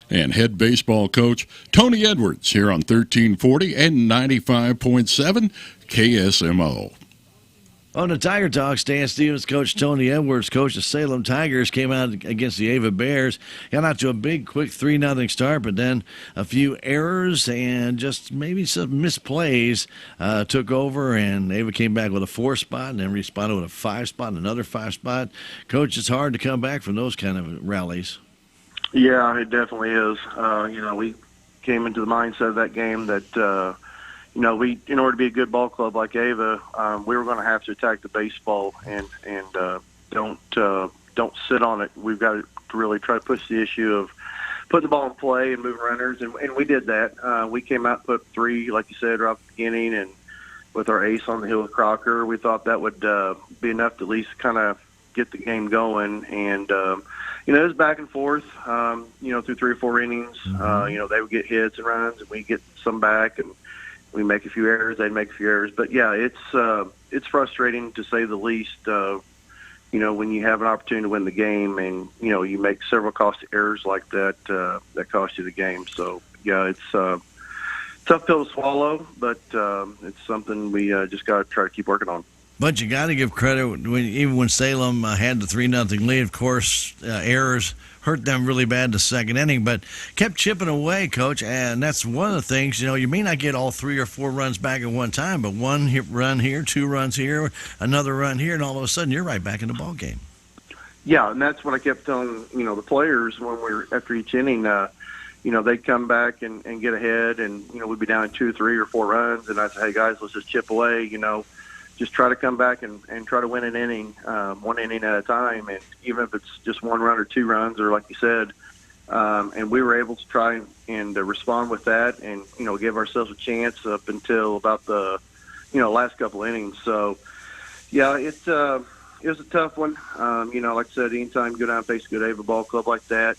and head baseball coach Tony Edwards here on 1340 and 95.7 KSMO. On the Tiger Talk, Stan Stevens, Coach Tony Edwards, coach of Salem Tigers, came out against the Ava Bears. Got out to a big, quick 3-0 start, but then a few errors and just maybe some misplays took over, and Ava came back with a 4 spot and then responded with a 5 spot, another 5 spot. Coach, it's hard to come back from those kind of rallies. Yeah, it definitely is. We came into the mindset of that game that, we, in order to be a good ball club like Ava, we were going to have to attack the baseball and don't sit on it. We've got to really try to push the issue of putting the ball in play and moving runners, and we did that. We came out and put 3, like you said, right at the beginning, and with our ace on the hill with Crocker, we thought that would be enough to at least kind of get the game going. And it was back and forth, through 3 or 4 innings. Mm-hmm. They would get hits and runs, and we get some back, and we make a few errors. They'd make a few errors. But, yeah, it's frustrating to say the least, when you have an opportunity to win the game and, you make several costly errors like that, that cost you the game. So, yeah, it's a tough pill to swallow, but it's something we just got to try to keep working on. But you got to give credit, even when Salem had the 3-0 lead, of course, errors hurt them really bad in the second inning, but kept chipping away, Coach, and that's one of the things, you may not get all 3 or 4 runs back at one time, but one run here, 2 runs here, another run here, and all of a sudden you're right back in the ball game. Yeah, and that's what I kept telling, the players when we were after each inning, they'd come back and get ahead, and, we'd be down 2, 3, or 4 runs, and I'd say, hey, guys, let's just chip away, just try to come back and try to win an inning, 1 inning at a time. And even if it's just 1 run or 2 runs, or like you said, and we were able to try and respond with that and, give ourselves a chance up until about the, last couple innings. So, yeah, it was a tough one. Like I said, anytime you go down and face a good Ava ball club like that,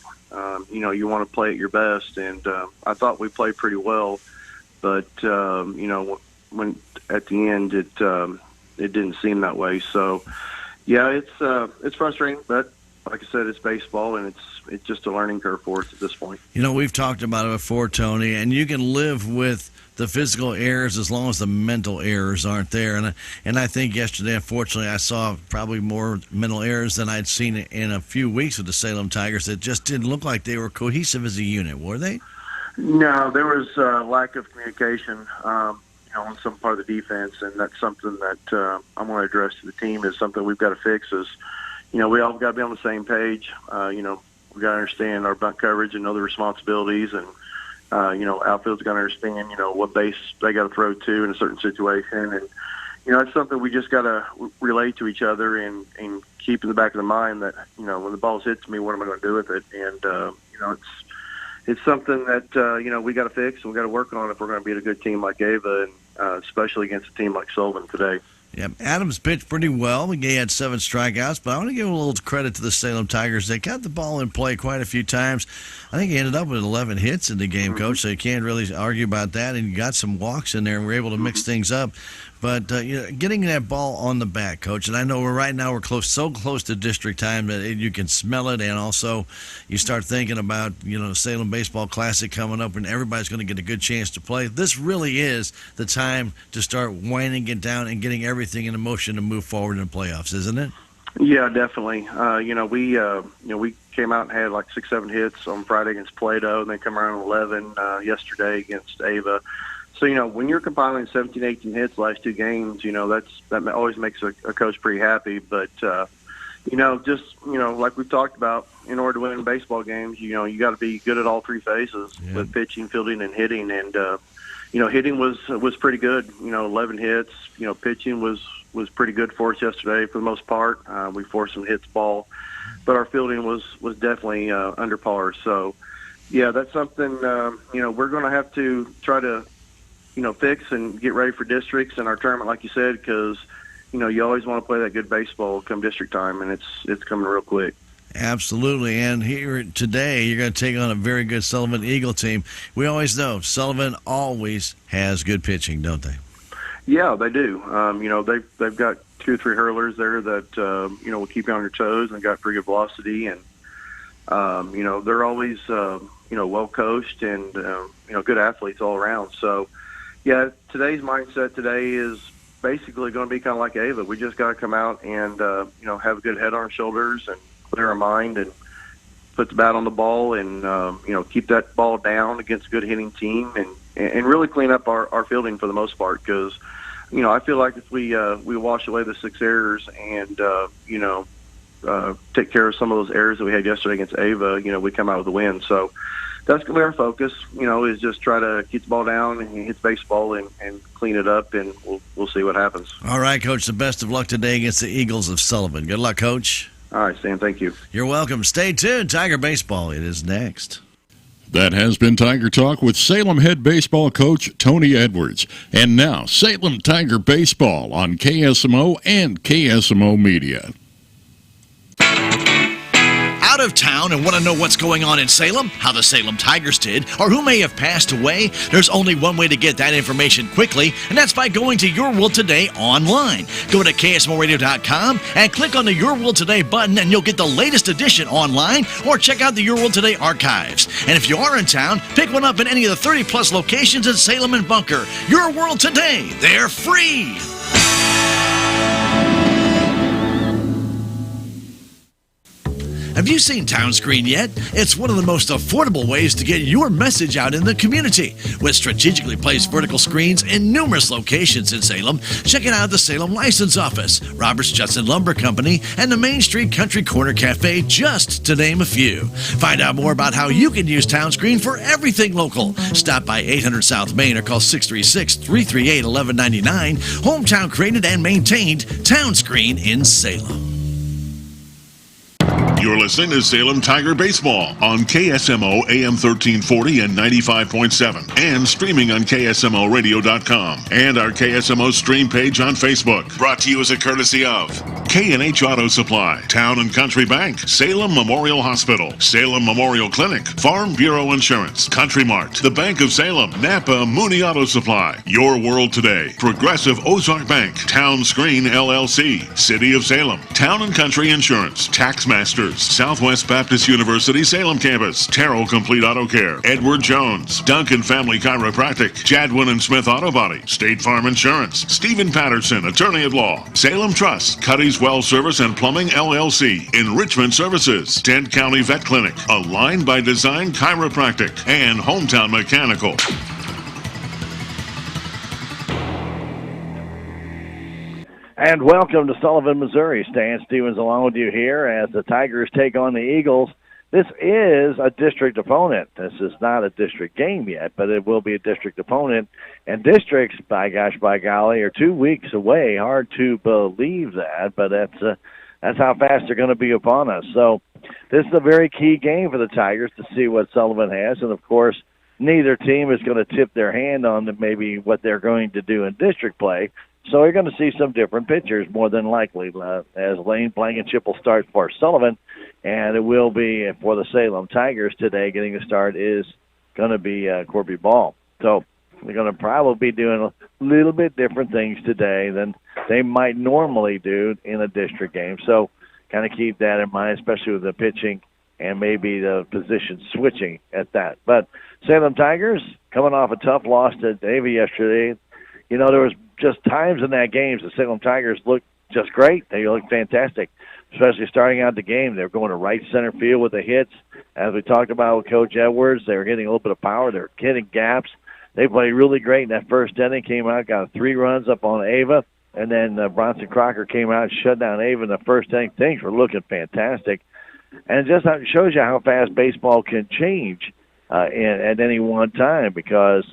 you want to play at your best. And I thought we played pretty well. But, when at the end it didn't seem that way. So, yeah, it's frustrating, but like I said, it's baseball, and it's just a learning curve for us at this point. We've talked about it before, Tony, and you can live with the physical errors as long as the mental errors aren't there. And I think yesterday, unfortunately, I saw probably more mental errors than I'd seen in a few weeks with the Salem Tigers. It just didn't look like they were cohesive as a unit, were they? No, there was lack of communication. On some part of the defense, and that's something that I'm going to address to the team is something we've got to fix is, we all got to be on the same page. We got to understand our bunt coverage and know the responsibilities, and, outfield's got to understand, what base they got to throw to in a certain situation. And, it's something we just got to relate to each other and keep in the back of the mind that, when the ball hits me, what am I going to do with it? And, it's something that, we got to fix and we got to work on if we're going to beat a good team like Ava, and especially against a team like Sullivan today. Yeah, Adams pitched pretty well. He had 7 strikeouts, but I want to give a little credit to the Salem Tigers. They got the ball in play quite a few times. I think he ended up with 11 hits in the game, Coach, so you can't really argue about that. And you got some walks in there, and we're able to mix things up. But getting that ball on the bat, Coach, and I know we're so close to district time that you can smell it, and also you start thinking about Salem Baseball Classic coming up, and everybody's going to get a good chance to play. This really is the time to start winding it down and getting everything in motion to move forward in the playoffs, isn't it? Yeah, definitely. We came out and had like 6, 7 hits on Friday against Plato, and then come around 11 yesterday against Ava. So, when you're compiling 17, 18 hits last 2 games, that always makes a coach pretty happy. But, like we've talked about, in order to win baseball games, you got to be good at all 3 phases with pitching, fielding, and hitting. And, hitting was pretty good, 11 hits. Pitching was pretty good for us yesterday for the most part. We forced some hits ball, but our fielding was definitely under par. So, yeah, that's something, we're going to have to try to, fix and get ready for districts and our tournament, like you said, because, you always want to play that good baseball come district time, and it's coming real quick. Absolutely. And here today, you're going to take on a very good Sullivan Eagle team. We always know Sullivan always has good pitching, don't they? Yeah, they do. They've got 2 or 3 hurlers there that, will keep you on your toes and got pretty good velocity. And, they're always, well coached and good athletes all around. So, yeah, today's mindset today is basically going to be kind of like Ava. We just got to come out and have a good head on our shoulders and clear our mind and put the bat on the ball and keep that ball down against a good hitting team and really clean up our fielding for the most part, because I feel like if we wash away the 6 errors and take care of some of those errors that we had yesterday against Ava, we come out with a win. So that's going to be our focus, is just try to keep the ball down and hit the baseball and clean it up, and we'll see what happens. All right, Coach, the best of luck today against the Eagles of Sullivan. Good luck, Coach. All right, Stan, thank you. You're welcome. Stay tuned. Tiger Baseball, it is next. That has been Tiger Talk with Salem head baseball coach Tony Edwards. And now, Salem Tiger Baseball on KSMO and KSMO Media. Out of town and want to know what's going on in Salem, how the Salem Tigers did, or who may have passed away? There's only one way to get that information quickly, and that's by going to Your World Today online. Go to KSMORadio.com and click on the Your World Today button, and you'll get the latest edition online, or check out the Your World Today archives. And if you are in town, pick one up in any of the 30-plus locations in Salem and Bunker. Your World Today, they're free. Have you seen Town Screen yet? It's one of the most affordable ways to get your message out in the community. With strategically placed vertical screens in numerous locations in Salem, check it out at the Salem License Office, Roberts Judson Lumber Company, and the Main Street Country Corner Cafe, just to name a few. Find out more about how you can use Town Screen for everything local. Stop by 800 South Main or call 636-338-1199. Hometown created and maintained, Town Screen in Salem. You're listening to Salem Tiger Baseball on KSMO AM 1340 and 95.7 and streaming on KSMORadio.com and our KSMO stream page on Facebook. Brought to you as a courtesy of K&H Auto Supply, Town and Country Bank, Salem Memorial Hospital, Salem Memorial Clinic, Farm Bureau Insurance, Country Mart, the Bank of Salem, Napa Mooney Auto Supply, Your World Today, Progressive Ozark Bank, Town Screen LLC, City of Salem, Town and Country Insurance, Tax Masters, Southwest Baptist University Salem Campus, Terrell Complete Auto Care, Edward Jones, Duncan Family Chiropractic, Jadwin and Smith Auto Body, State Farm Insurance, Stephen Patterson, Attorney at Law, Salem Trust, Cuddy's Well Service and Plumbing LLC, Enrichment Services, Dent County Vet Clinic, Aligned by Design Chiropractic, and Hometown Mechanical. And welcome to Sullivan, Missouri. Stan Stevens along with you here as the Tigers take on the Eagles. This is a district opponent. This is not a district game yet, but it will be a district opponent. And districts, by golly, are 2 weeks away. Hard to believe that, but that's how fast they're going to be upon us. So this is a very key game for the Tigers to see what Sullivan has. And, of course, neither team is going to tip their hand on maybe what they're going to do in district play. So you're going to see some different pitchers more than likely as Lane Blankenship will start for Sullivan, and it will be for the Salem Tigers today. Getting the start is going to be Corby Ball. So they're going to probably be doing a little bit different things today than they might normally do in a district game. So kind of keep that in mind, especially with the pitching and maybe the position switching at that. But Salem Tigers coming off a tough loss to Davie yesterday. You know, there was just times in that game the Salem Tigers looked just great. They looked fantastic, especially starting out the game. They were going to right center field with the hits. As we talked about with Coach Edwards, they were getting a little bit of power. They were hitting gaps. They played really great in that first inning, came out, got 3 runs up on Ava, and then Bronson Crocker came out and shut down Ava in the first inning. Things were looking fantastic. And it just shows you how fast baseball can change at any one time, because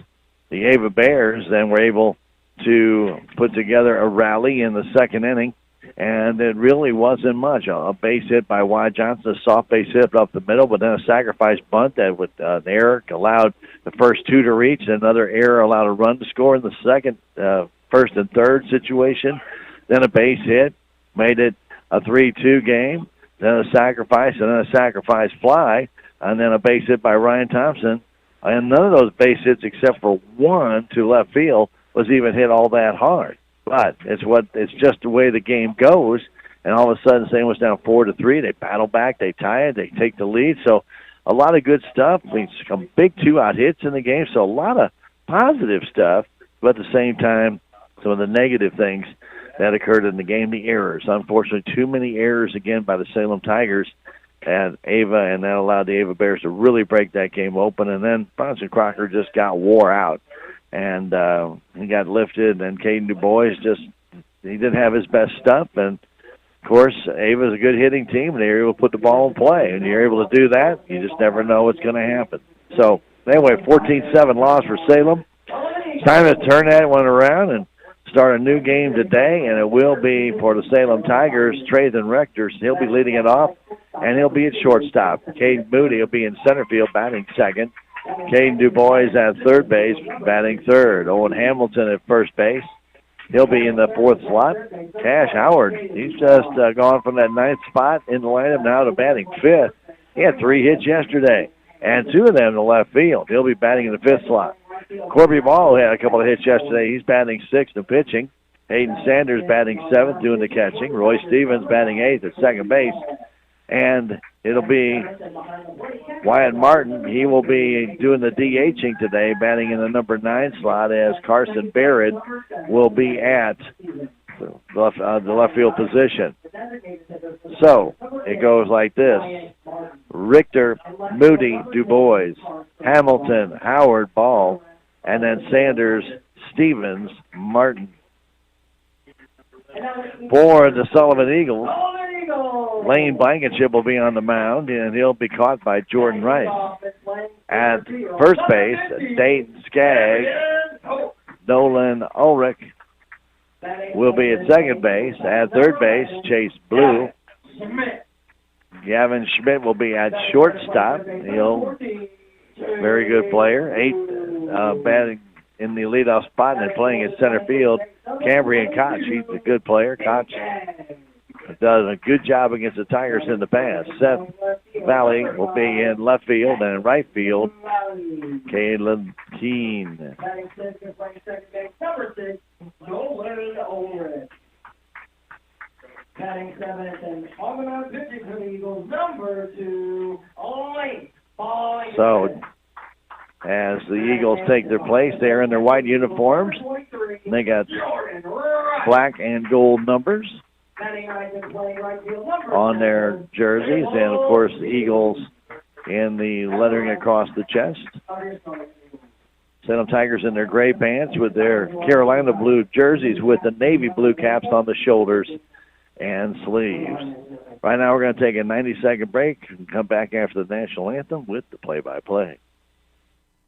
the Ava Bears then were able to put together a rally in the second inning, and it really wasn't much. A base hit by Wyatt Johnson, a soft base hit up the middle, but then a sacrifice bunt that with an error allowed the first 2 to reach, and another error allowed a run to score in the second, first and third situation. Then a base hit made it a 3-2 game, then a sacrifice, and then a sacrifice fly, and then a base hit by Ryan Thompson. And none of those base hits except for one to left field was even hit all that hard. But it's just the way the game goes. And all of a sudden, Salem was down 4-3. They battle back, they tie it, they take the lead. So a lot of good stuff. Some big 2-out hits in the game, so a lot of positive stuff, but at the same time, some of the negative things that occurred in the game, the errors. Unfortunately, too many errors again by the Salem Tigers and Ava, and that allowed the Ava Bears to really break that game open. And then Bronson Crocker just got wore out, and he got lifted. And Caden Du Bois he didn't have his best stuff. And of course, Ava's a good hitting team, and they're able to put the ball in play. And you're able to do that, you just never know what's going to happen. So anyway, 14-7 loss for Salem. It's time to turn that one around and start a new game today, and it will be for the Salem Tigers, Trathan Rector. He'll be leading it off, and he'll be at shortstop. Caden Moody will be in center field, batting second. Caden Du Bois at third base, batting third. Owen Hamilton at first base. He'll be in the fourth slot. Cash Howard, he's just gone from that ninth spot in the lineup now to batting fifth. He had 3 hits yesterday, and 2 of them to left field. He'll be batting in the fifth slot. Corby Ball had a couple of hits yesterday. He's batting sixth and pitching. Hayden Sanders batting seventh, doing the catching. Roy Stevens batting eighth at second base. And it'll be Wyatt Martin. He will be doing the DHing today, batting in the number 9 slot, as Carson Barrett will be at the left field position. So it goes like this: Richter, Moody, Du Bois, Hamilton, Howard, Ball, and then Sanders, Stevens, Martin. For the Sullivan Eagles, Lane Blankenship will be on the mound, and he'll be caught by Jordan Rice. At first base, Dayton Skaggs, Nolan Ulrich will be at second base. At third base, Chase Blue. Gavin Schmidt will be at shortstop. Very good player. 8 batting in the leadoff spot and playing at center field. Cambrian Koch, he's a good player. Koch does a good job against the Tigers in the past. Seth Valley will be in left field, and in right field, Caleb Keene. Batting 7th and on the mound pitching for the Eagles, number 2, Lane. So, as the Eagles take their place, they're in their white uniforms. They got black and gold numbers on their jerseys, and of course the Eagles in the lettering across the chest. Salem Tigers in their gray pants with their Carolina blue jerseys with the navy blue caps on the shoulders and sleeves. Right now we're going to take a 90-second break and come back after the national anthem with the play-by-play.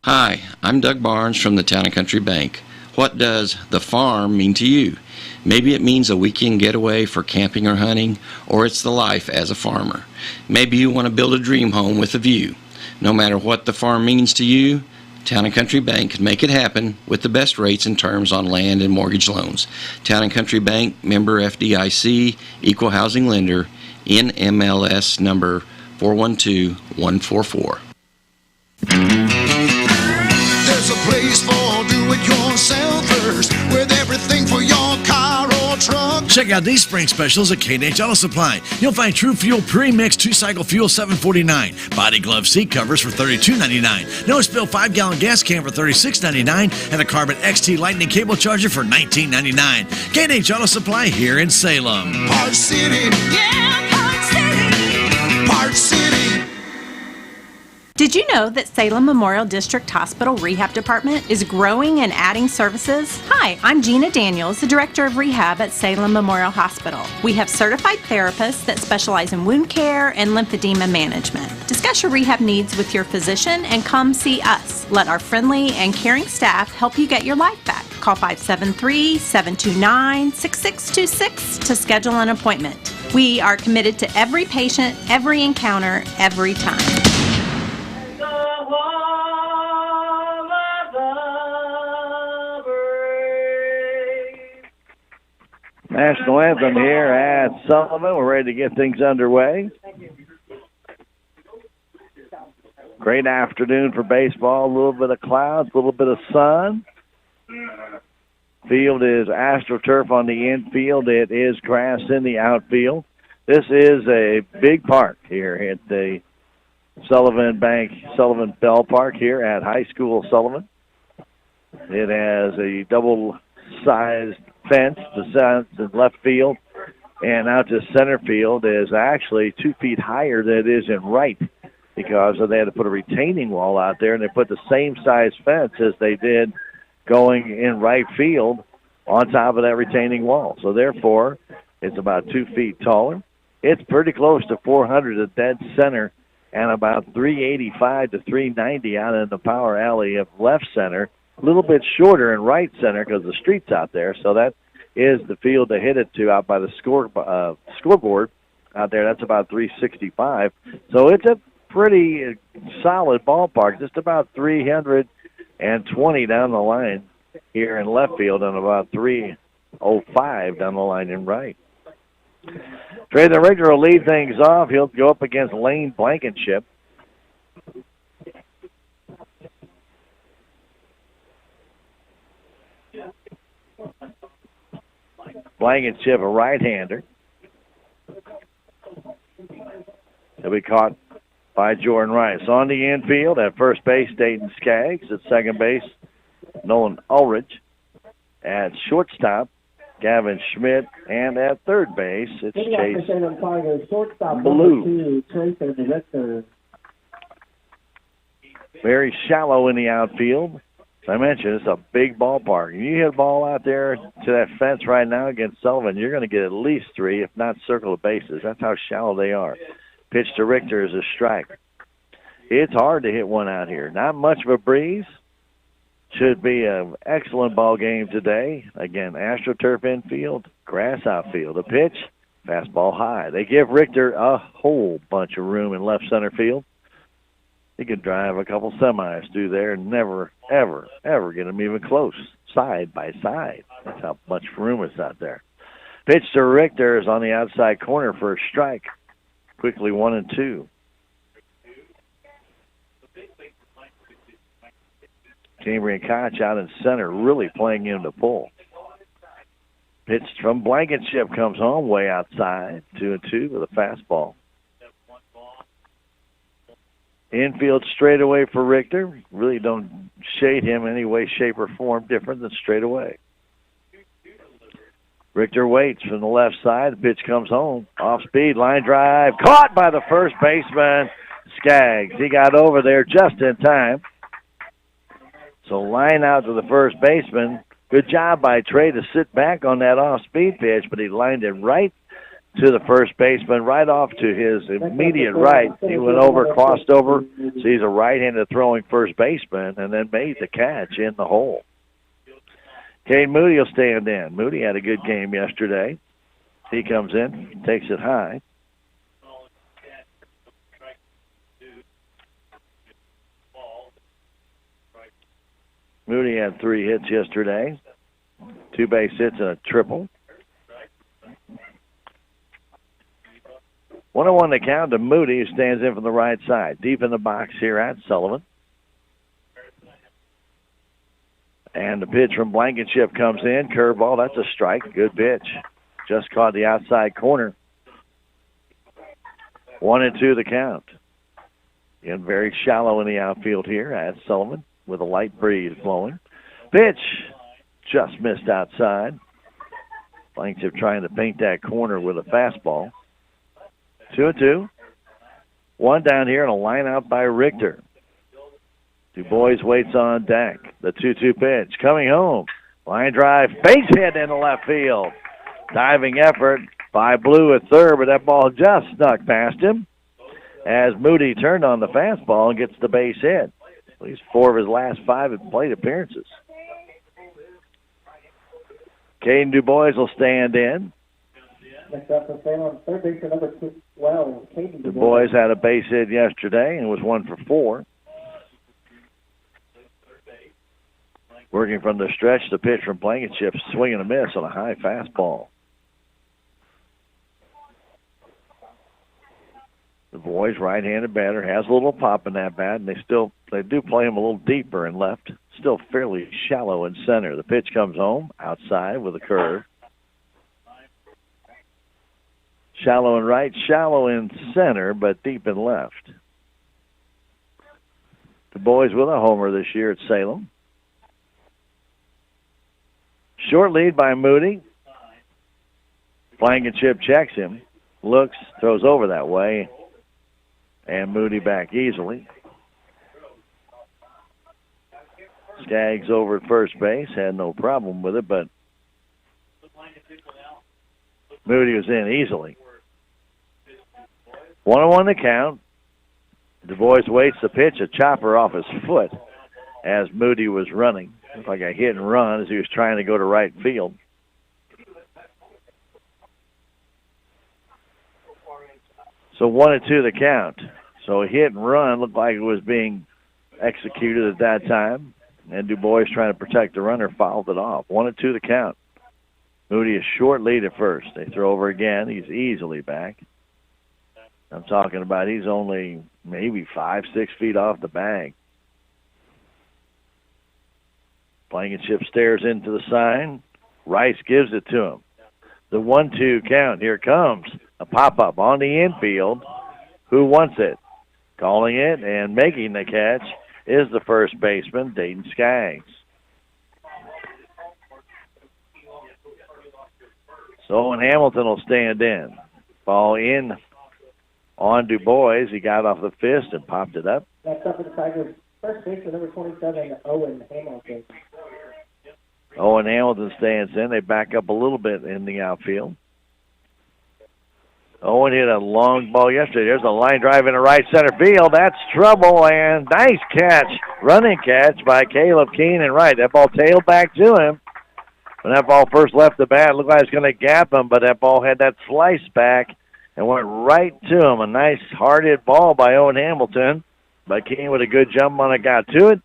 Hi, I'm Doug Barnes from the Town & Country Bank. What does the farm mean to you? Maybe it means a weekend getaway for camping or hunting, or it's the life as a farmer. Maybe you want to build a dream home with a view. No matter what the farm means to you, Town & Country Bank can make it happen with the best rates and terms on land and mortgage loans. Town & Country Bank, member FDIC, equal housing lender, NMLS number 412144. There's a place for do-it-yourselfers with everything for your car or truck. Check out these spring specials at K&H Auto Supply. You'll find True Fuel Pre-Mixed 2-Cycle Fuel $7.49, Body Glove Seat Covers for $32.99, No Spill 5-gallon gas can for $36.99, and a Carbon XT Lightning Cable Charger for $19.99. K&H Auto Supply here in Salem. Park City. Yeah, Park City. Park City. Did you know that Salem Memorial District Hospital Rehab Department is growing and adding services? Hi, I'm Gina Daniels, the Director of Rehab at Salem Memorial Hospital. We have certified therapists that specialize in wound care and lymphedema management. Discuss your rehab needs with your physician and come see us. Let our friendly and caring staff help you get your life back. Call 573-729-6626 to schedule an appointment. We are committed to every patient, every encounter, every time. National anthem here at Sullivan. We're ready to get things underway. Great afternoon for baseball. A little bit of clouds, a little bit of sun. Field is AstroTurf on the infield. It is grass in the outfield. This is a big park here at the Sullivan Ballpark here at High School Sullivan. It has a double-sized fence to left field, and out to center field is actually 2 feet higher than it is in right, because they had to put a retaining wall out there, and they put the same size fence as they did going in right field on top of that retaining wall. So therefore, it's about 2 feet taller. It's pretty close to 400 at dead center, and about 385 to 390 out in the power alley of left center. A little bit shorter in right center because the street's out there. So that is the field to hit it to out by the scoreboard out there. That's about 365. So it's a pretty solid ballpark, just about 320 down the line here in left field and about 305 down the line in right. Trey Richter will lead things off. He'll go up against Lane Blankenship. Blankenship, a right-hander. He'll be caught by Jordan Rice. On the infield at first base, Dayton Skaggs. At second base, Nolan Ulrich. At shortstop, Gavin Schmidt. And at third base, it's Chase Blue. Very shallow in the outfield. As I mentioned, it's a big ballpark. If you hit a ball out there to that fence right now against Sullivan, you're going to get at least 3, if not circle the bases. That's how shallow they are. Pitch to Richter is a strike. It's hard to hit one out here. Not much of a breeze. Should be an excellent ball game today. Again, AstroTurf infield, grass outfield. A pitch, fastball high. They give Richter a whole bunch of room in left center field. He could drive a couple semis through there and never, ever, ever get them even close, side by side. That's how much room is out there. Pitch to Richter is on the outside corner for a strike. Quickly 1-2. Cambrian Koch out in center, really playing him to pull. Pitch from Blankenship comes home way outside, 2-2 with a fastball. Infield straightaway for Richter. Really don't shade him any way, shape, or form different than straightaway. Richter waits from the left side. The pitch comes home. Off speed, line drive. Caught by the first baseman, Skaggs. He got over there just in time. So line out to the first baseman. Good job by Trey to sit back on that off-speed pitch, but he lined it right to the first baseman, right off to his immediate right. He went over, crossed over, so he's a right-handed throwing first baseman, and then made the catch in the hole. Cade Moody will stand in. Moody had a good game yesterday. He comes in, takes it high. Moody had 3 hits yesterday, 2 base hits and a triple. 1-1 to count to Moody, who stands in from the right side. Deep in the box here at Sullivan. And the pitch from Blankenship comes in. Curveball, that's a strike. Good pitch. Just caught the outside corner. 1-2 the count. Again, very shallow in the outfield here at Sullivan with a light breeze blowing. Pitch just missed outside. Blankenship trying to paint that corner with a fastball. 2-2. 1 down here and a line out by Richter. Du Bois waits on deck. The 2-2 pitch coming home. Line drive, base hit into left field. Diving effort by Blue at third, but that ball just snuck past him as Moody turned on the fastball and gets the base hit. At least 4 of his last 5 plate appearances. Caden Du Bois will stand in. Next up for Salem, third baseman number 12, Caden Du Bois had a base hit yesterday and was 1 for 4. Working from the stretch, the pitch from Blankenship, swing and a miss on a high fastball. Du Bois, right-handed batter, has a little pop in that bat, and they do play him a little deeper in left. Still fairly shallow in center. The pitch comes home outside with a curve. Shallow in right, shallow in center, but deep in left. Du Bois with a homer this year at Salem. Short lead by Moody. Blankenship checks him, looks, throws over that way, and Moody back easily. Skaggs over at first base, had no problem with it, but Moody was in easily. 1-1 the count. Du Bois waits the pitch, a chopper off his foot as Moody was running. Looked like a hit and run as he was trying to go to right field. So 1-2 the count. So a hit and run looked like it was being executed at that time. And Du Bois trying to protect the runner, fouled it off. 1-2 the count. Moody is short lead at first. They throw over again. He's easily back. I'm talking about he's only maybe 5-6 feet off the bag. Blankenship stares into the sign. Rice gives it to him. The 1-2 count. Here comes a pop-up on the infield. Who wants it? Calling it and making the catch is the first baseman, Dayton Skaggs. So Owen Hamilton will stand in. Ball in on Du Bois. He got off the fist and popped it up. Next up for the Tigers, first baseman, number 27, Owen Hamilton. Owen Hamilton stands in. They back up a little bit in the outfield. Owen hit a long ball yesterday. There's a line drive into right center field. That's trouble, and nice catch, running catch by Caleb Keene and right. That ball tailed back to him. When that ball first left the bat, it looked like it was going to gap him, but that ball had that slice back and went right to him. A nice hard-hit ball by Owen Hamilton. But Keene with a good jump on it, got to it,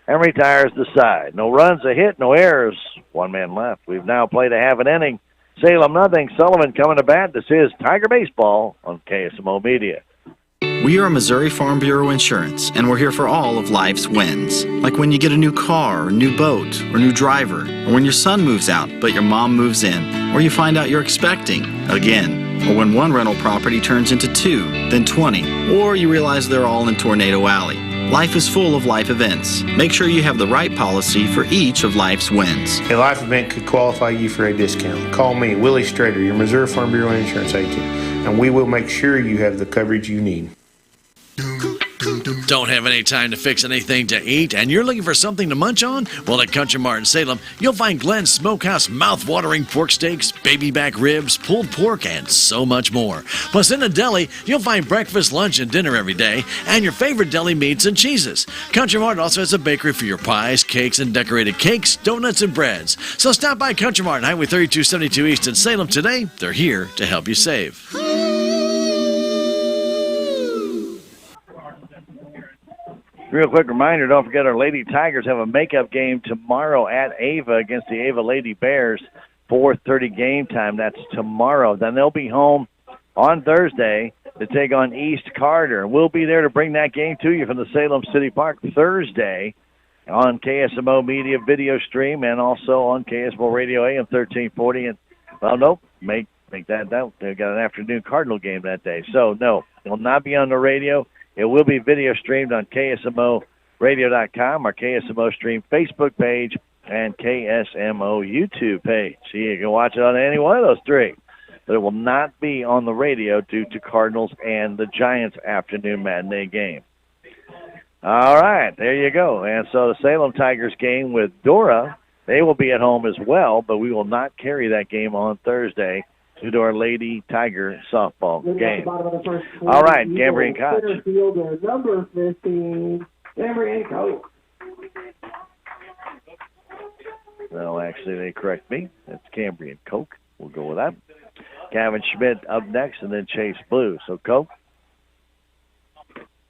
and retires the side. No runs, a hit, no errors. One man left. We've now played a half an inning. Salem nothing. Sullivan coming to bat. This is Tiger Baseball on KSMO Media. We are Missouri Farm Bureau Insurance, and we're here for all of life's wins. Like when you get a new car, or new boat, or new driver, or when your son moves out but your mom moves in, or you find out you're expecting again, or when one rental property turns into 2, then 20, or you realize they're all in Tornado Alley. Life is full of life events. Make sure you have the right policy for each of life's wins. A life event could qualify you for a discount. Call me, Willie Strader, your Missouri Farm Bureau insurance agent, and we will make sure you have the coverage you need. Don't have any time to fix anything to eat, and you're looking for something to munch on? Well, at Country Mart in Salem, you'll find Glenn's Smokehouse mouth-watering pork steaks, baby back ribs, pulled pork, and so much more. Plus, in a deli, you'll find breakfast, lunch, and dinner every day, and your favorite deli meats and cheeses. Country Mart also has a bakery for your pies, cakes, and decorated cakes, donuts, and breads. So stop by Country Mart on Highway 3272 East in Salem today. They're here to help you save. Real quick reminder, don't forget our Lady Tigers have a makeup game tomorrow at Ava against the Ava Lady Bears, 4:30 game time. That's tomorrow. Then they'll be home on Thursday to take on East Carter. We'll be there to bring that game to you from the Salem City Park Thursday on KSMO Media video stream and also on KSMO Radio AM 1340. And, well, nope, make that out. They've got an afternoon Cardinal game that day. So, no, it will not be on the radio. It will be video streamed on KSMORadio.com, our KSMO Stream Facebook page, and KSMO YouTube page. So you can watch it on any one of those three. But it will not be on the radio due to Cardinals and the Giants afternoon matinee game. All right, there you go. And so the Salem Tigers game with Dora, they will be at home as well, but we will not carry that game on Thursday due to our Lady Tiger softball game. All right, Cambrian Koch. Fielder, number 15, Cambrian Koch. No, actually, they correct me. It's Cambrian Koch. We'll go with that. Gavin Schmidt up next, and then Chase Blue. So Koch,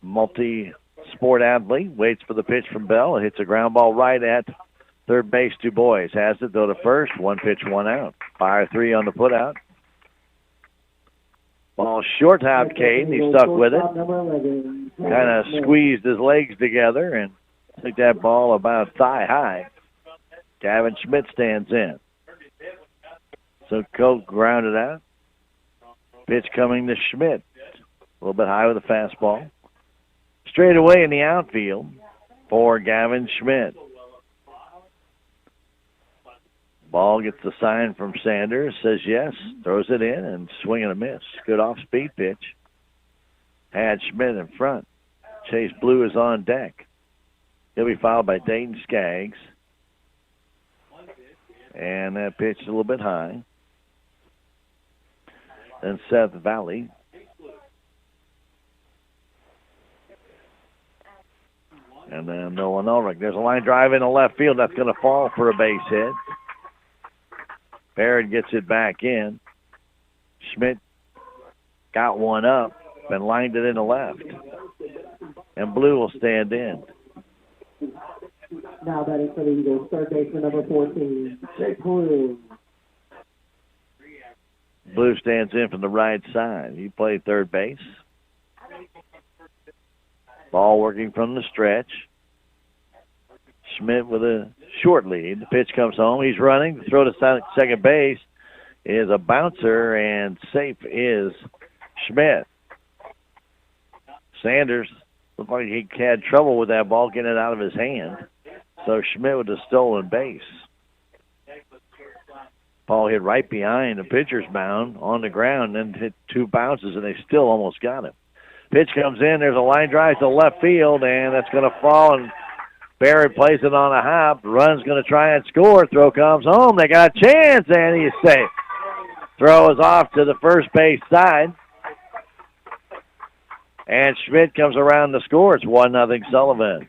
multi-sport athlete, waits for the pitch from Bell. It hits a ground ball right at third base. Du Bois has it, though, to first. 1 pitch, 1 out. 5-3 on the put-out. Ball short-topped Caden. He stuck with it. Kind of squeezed his legs together and took that ball about thigh-high. Gavin Schmidt stands in. So Koch grounded out. Pitch coming to Schmidt. A little bit high with a fastball. Straight away in the outfield. for Gavin Schmidt. Ball gets the sign from Sanders, says yes, throws it in, and swing and a miss. Good off-speed pitch. Had Schmidt in front. Chase Blue is on deck. He'll be followed by Dayton Skaggs. And that pitch is a little bit high. Then Seth Valley. And then Nolan Ulrich. There's a line drive in the left field. That's going to fall for a base hit. Barrett gets it back in. Schmidt got one up and lined it in the left. And Blue will stand in. Now batting for the Eagles, third baseman number 14, Jake Blue. Blue stands in from the right side. He played third base. Ball working from the stretch. Schmidt with a short lead. The pitch comes home. He's running. The throw to second base is a bouncer, and safe is Schmidt. Sanders looked like he had trouble with that ball getting it out of his hand. So Schmidt with a stolen base. Ball hit right behind the pitcher's mound on the ground, then hit two bounces, and they still almost got him. Pitch comes in. There's a line drive to left field, and that's going to fall, and Barrett plays it on a hop. Run's going to try and score. Throw comes home. They got a chance, and he's safe. Throw is off to the first base side. And Schmidt comes around to score. It's 1-0 Sullivan.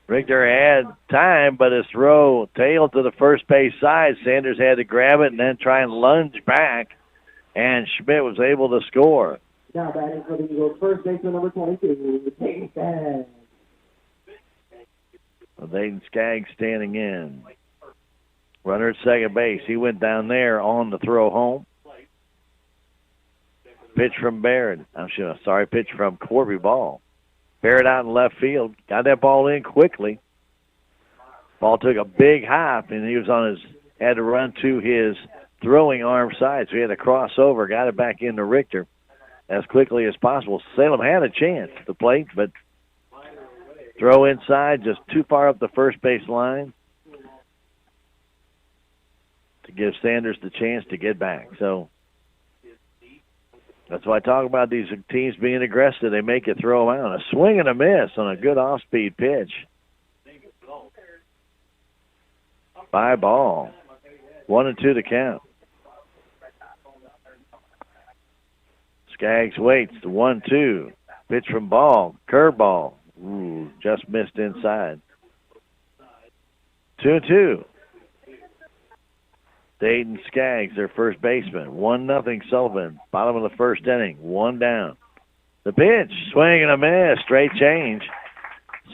Richter had time, but his throw tailed to the first base side. Sanders had to grab it and then try and lunge back, and Schmidt was able to score. Now batting for the Eagles, first baseman number 22, Dayton Skaggs. Dayton Skaggs standing in. Runner at second base. He went down there on the throw home. Pitch from Barrett. Pitch from Corby Ball. Barrett out in left field. Got that ball in quickly. Ball took a big hop, and he was had to run to his throwing arm side, so he had to cross over, got it back into Richter as quickly as possible. Salem had a chance at the plate, but throw inside, just too far up the first base line to give Sanders the chance to get back. So that's why I talk about these teams being aggressive. They make it throw them out. A swing and a miss on a good off-speed pitch. By ball. 1-2 to count. Skaggs waits. The 1-2. Pitch from Ball. Curveball. Ooh, just missed inside. 2-2. Dayton Skaggs, their first baseman. 1-0 Sullivan. Bottom of the first inning. One down. The pitch. Swing and a miss. Straight change.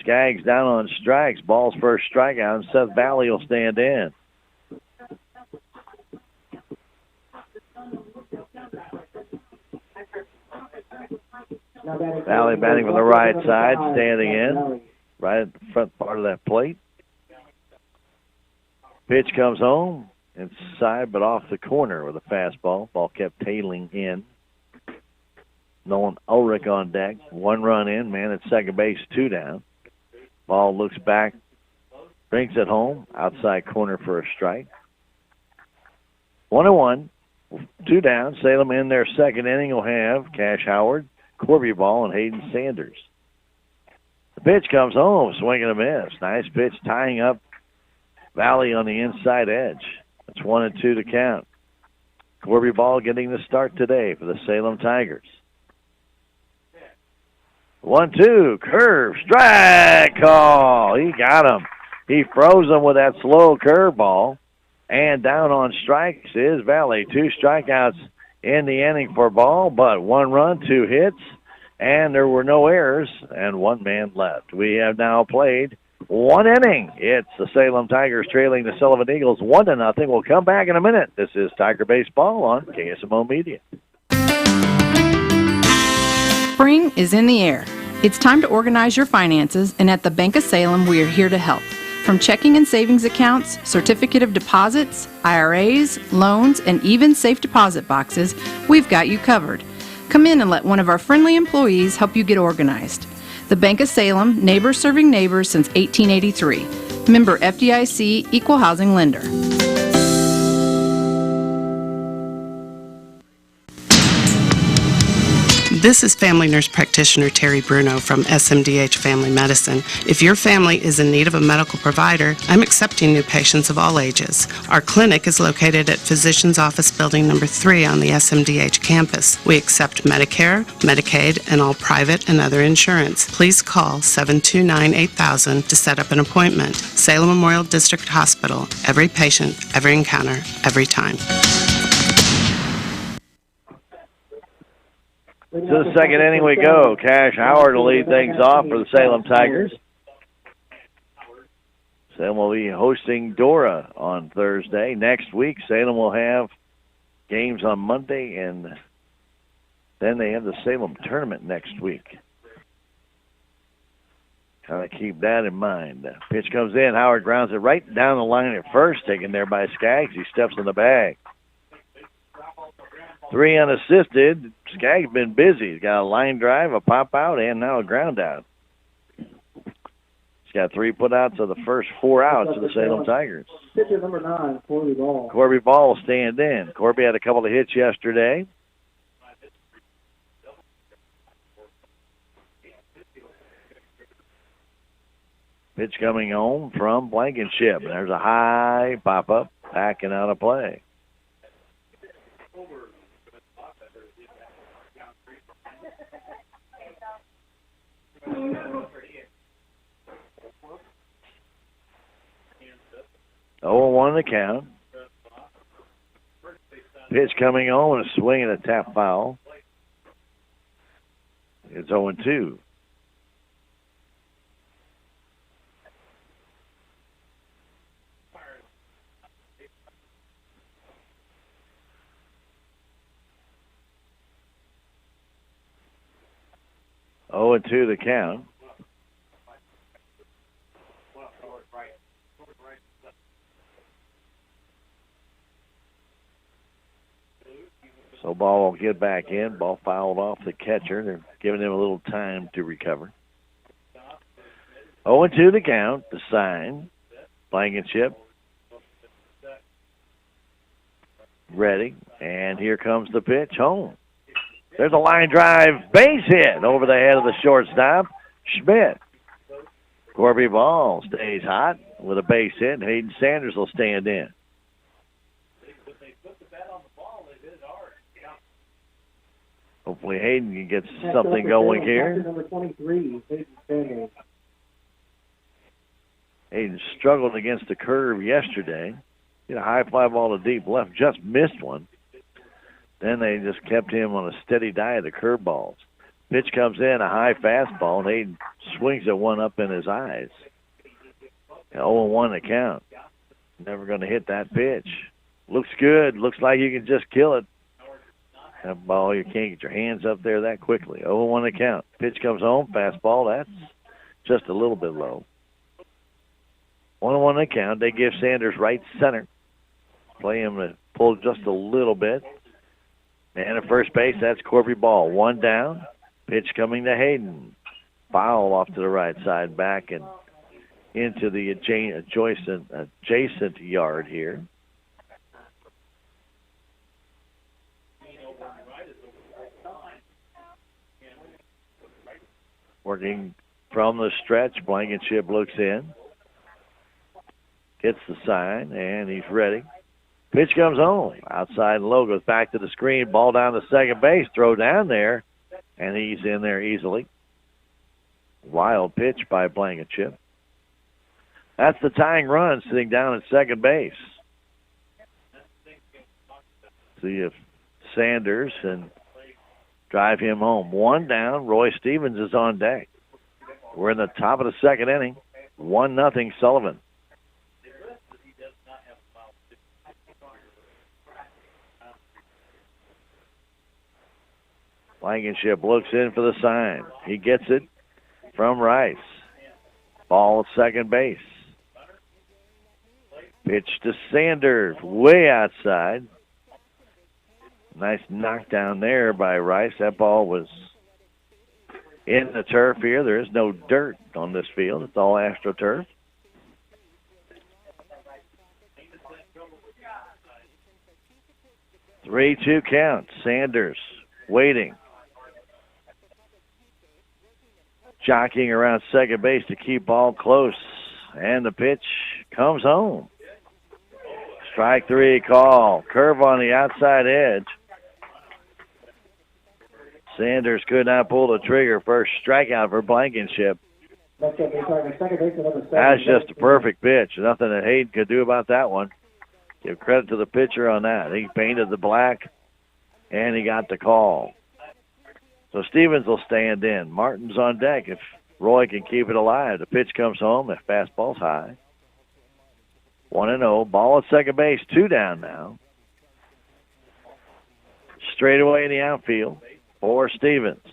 Skaggs down on strikes. Ball's first strikeout, and Seth Valley will stand in. Valley batting from the right side, standing in. Right at the front part of that plate. Pitch comes home. Inside, but off the corner with a fastball. Ball kept tailing in. Nolan Ulrich on deck. One run in. Man at second base, two down. Ball looks back. Brings it home. Outside corner for a strike. 1-1. Two down. Salem in their second inning will have Cash Howard, Corby Ball, and Hayden Sanders. The pitch comes home. Swing and a miss. Nice pitch tying up Valley on the inside edge. It's 1-2 to count. Corby Ball getting the start today for the Salem Tigers. 1-2, curve, strike call. He got him. He froze him with that slow curveball. And down on strikes is Valley. 2 strikeouts in the inning for Ball, but 1 run, 2 hits, and there were no errors, and 1 man left. We have now played 1 inning. It's the Salem Tigers trailing the Sullivan Eagles 1-0. We'll come back in a minute. This is Tiger Baseball on KSMO Media. Spring is in the air. It's time to organize your finances, and at the Bank of Salem, we are here to help. From checking and savings accounts, certificate of deposits, IRAs, loans, and even safe deposit boxes, we've got you covered. Come in and let one of our friendly employees help you get organized. The Bank of Salem, neighbors serving neighbors since 1883. Member FDIC, Equal Housing Lender. This is family nurse practitioner Terry Bruno from SMDH Family Medicine. If your family is in need of a medical provider, I'm accepting new patients of all ages. Our clinic is located at Physician's Office Building number 3 on the SMDH campus. We accept Medicare, Medicaid, and all private and other insurance. Please call 729-8000 to set up an appointment. Salem Memorial District Hospital. Every patient, every encounter, every time. To the second inning we go. Cash Howard will lead things off for the Salem Tigers. Salem will be hosting Dora on Thursday. Next week, Salem will have games on Monday, and then they have the Salem tournament next week. Kind of keep that in mind. Pitch comes in. Howard grounds it right down the line at first, taken there by Skaggs. He steps in the bag. 3 unassisted. Skaggs been busy. He's got a line drive, a pop out, and now a ground out. He's got 3 put outs of the first 4 outs of the Salem Tigers. Pitcher number 9, Corby Ball. Corby Ball will stand in. Corby had a couple of hits yesterday. Pitch coming home from Blankenship. There's a high pop-up, backing out of play. Oh, 1 the count. Pitch coming on and a swing and a tap foul. It's 0-2. Oh, and 2 the count. So ball will get back in. Ball fouled off the catcher. They're giving him a little time to recover. 0-2 the count. The sign. Blankenship. Ready. And here comes the pitch. Home. There's a line drive base hit over the head of the shortstop, Schmidt. Corby Ball stays hot with a base hit, and Hayden Sanders will stand in. Hopefully Hayden can get something going here. Number 23, Hayden Sanders. Hayden struggled against the curve yesterday. Hit a high fly ball to deep left, just missed one. Then they just kept him on a steady diet of curveballs. Pitch comes in, a high fastball, and Hayden swings at one up in his eyes. 0-1 the count. Never going to hit that pitch. Looks good. Looks like you can just kill it. That ball, you can't get your hands up there that quickly. 0-1 the count. Pitch comes home, fastball. That's just a little bit low. 1-1 the count. They give Sanders right center. Play him to pull just a little bit. And at first base, that's Corby Ball. 1 down. Pitch coming to Hayden. Foul off to the right side, back and into the adjacent yard here. Working from the stretch, Blankenship looks in. Gets the sign, and he's ready. Pitch comes home. Outside and low, goes back to the screen. Ball down to second base. Throw down there, and he's in there easily. Wild pitch by Blankenship. That's the tying run sitting down at second base. See if Sanders and drive him home. 1 down. Roy Stevens is on deck. We're in the top of the second inning. 1-0 Sullivan. Blankenship looks in for the sign. He gets it from Rice. Ball at second base. Pitch to Sanders, way outside. Nice knockdown there by Rice. That ball was in the turf here. There is no dirt on this field. It's all AstroTurf. Three-two count. Sanders waiting. Jockeying around second base to keep ball close. And the pitch comes home. Strike three call. Curve on the outside edge. Sanders could not pull the trigger. First strikeout for Blankenship. That's just a perfect pitch. Nothing that Hayden could do about that one. Give credit to the pitcher on that. He painted the black, and he got the call. So Stevens will stand in. Martin's on deck if Roy can keep it alive. The pitch comes home. The fastball's high. 1-0. Ball at second base. 2 down now. Straight away in the outfield for Stevens.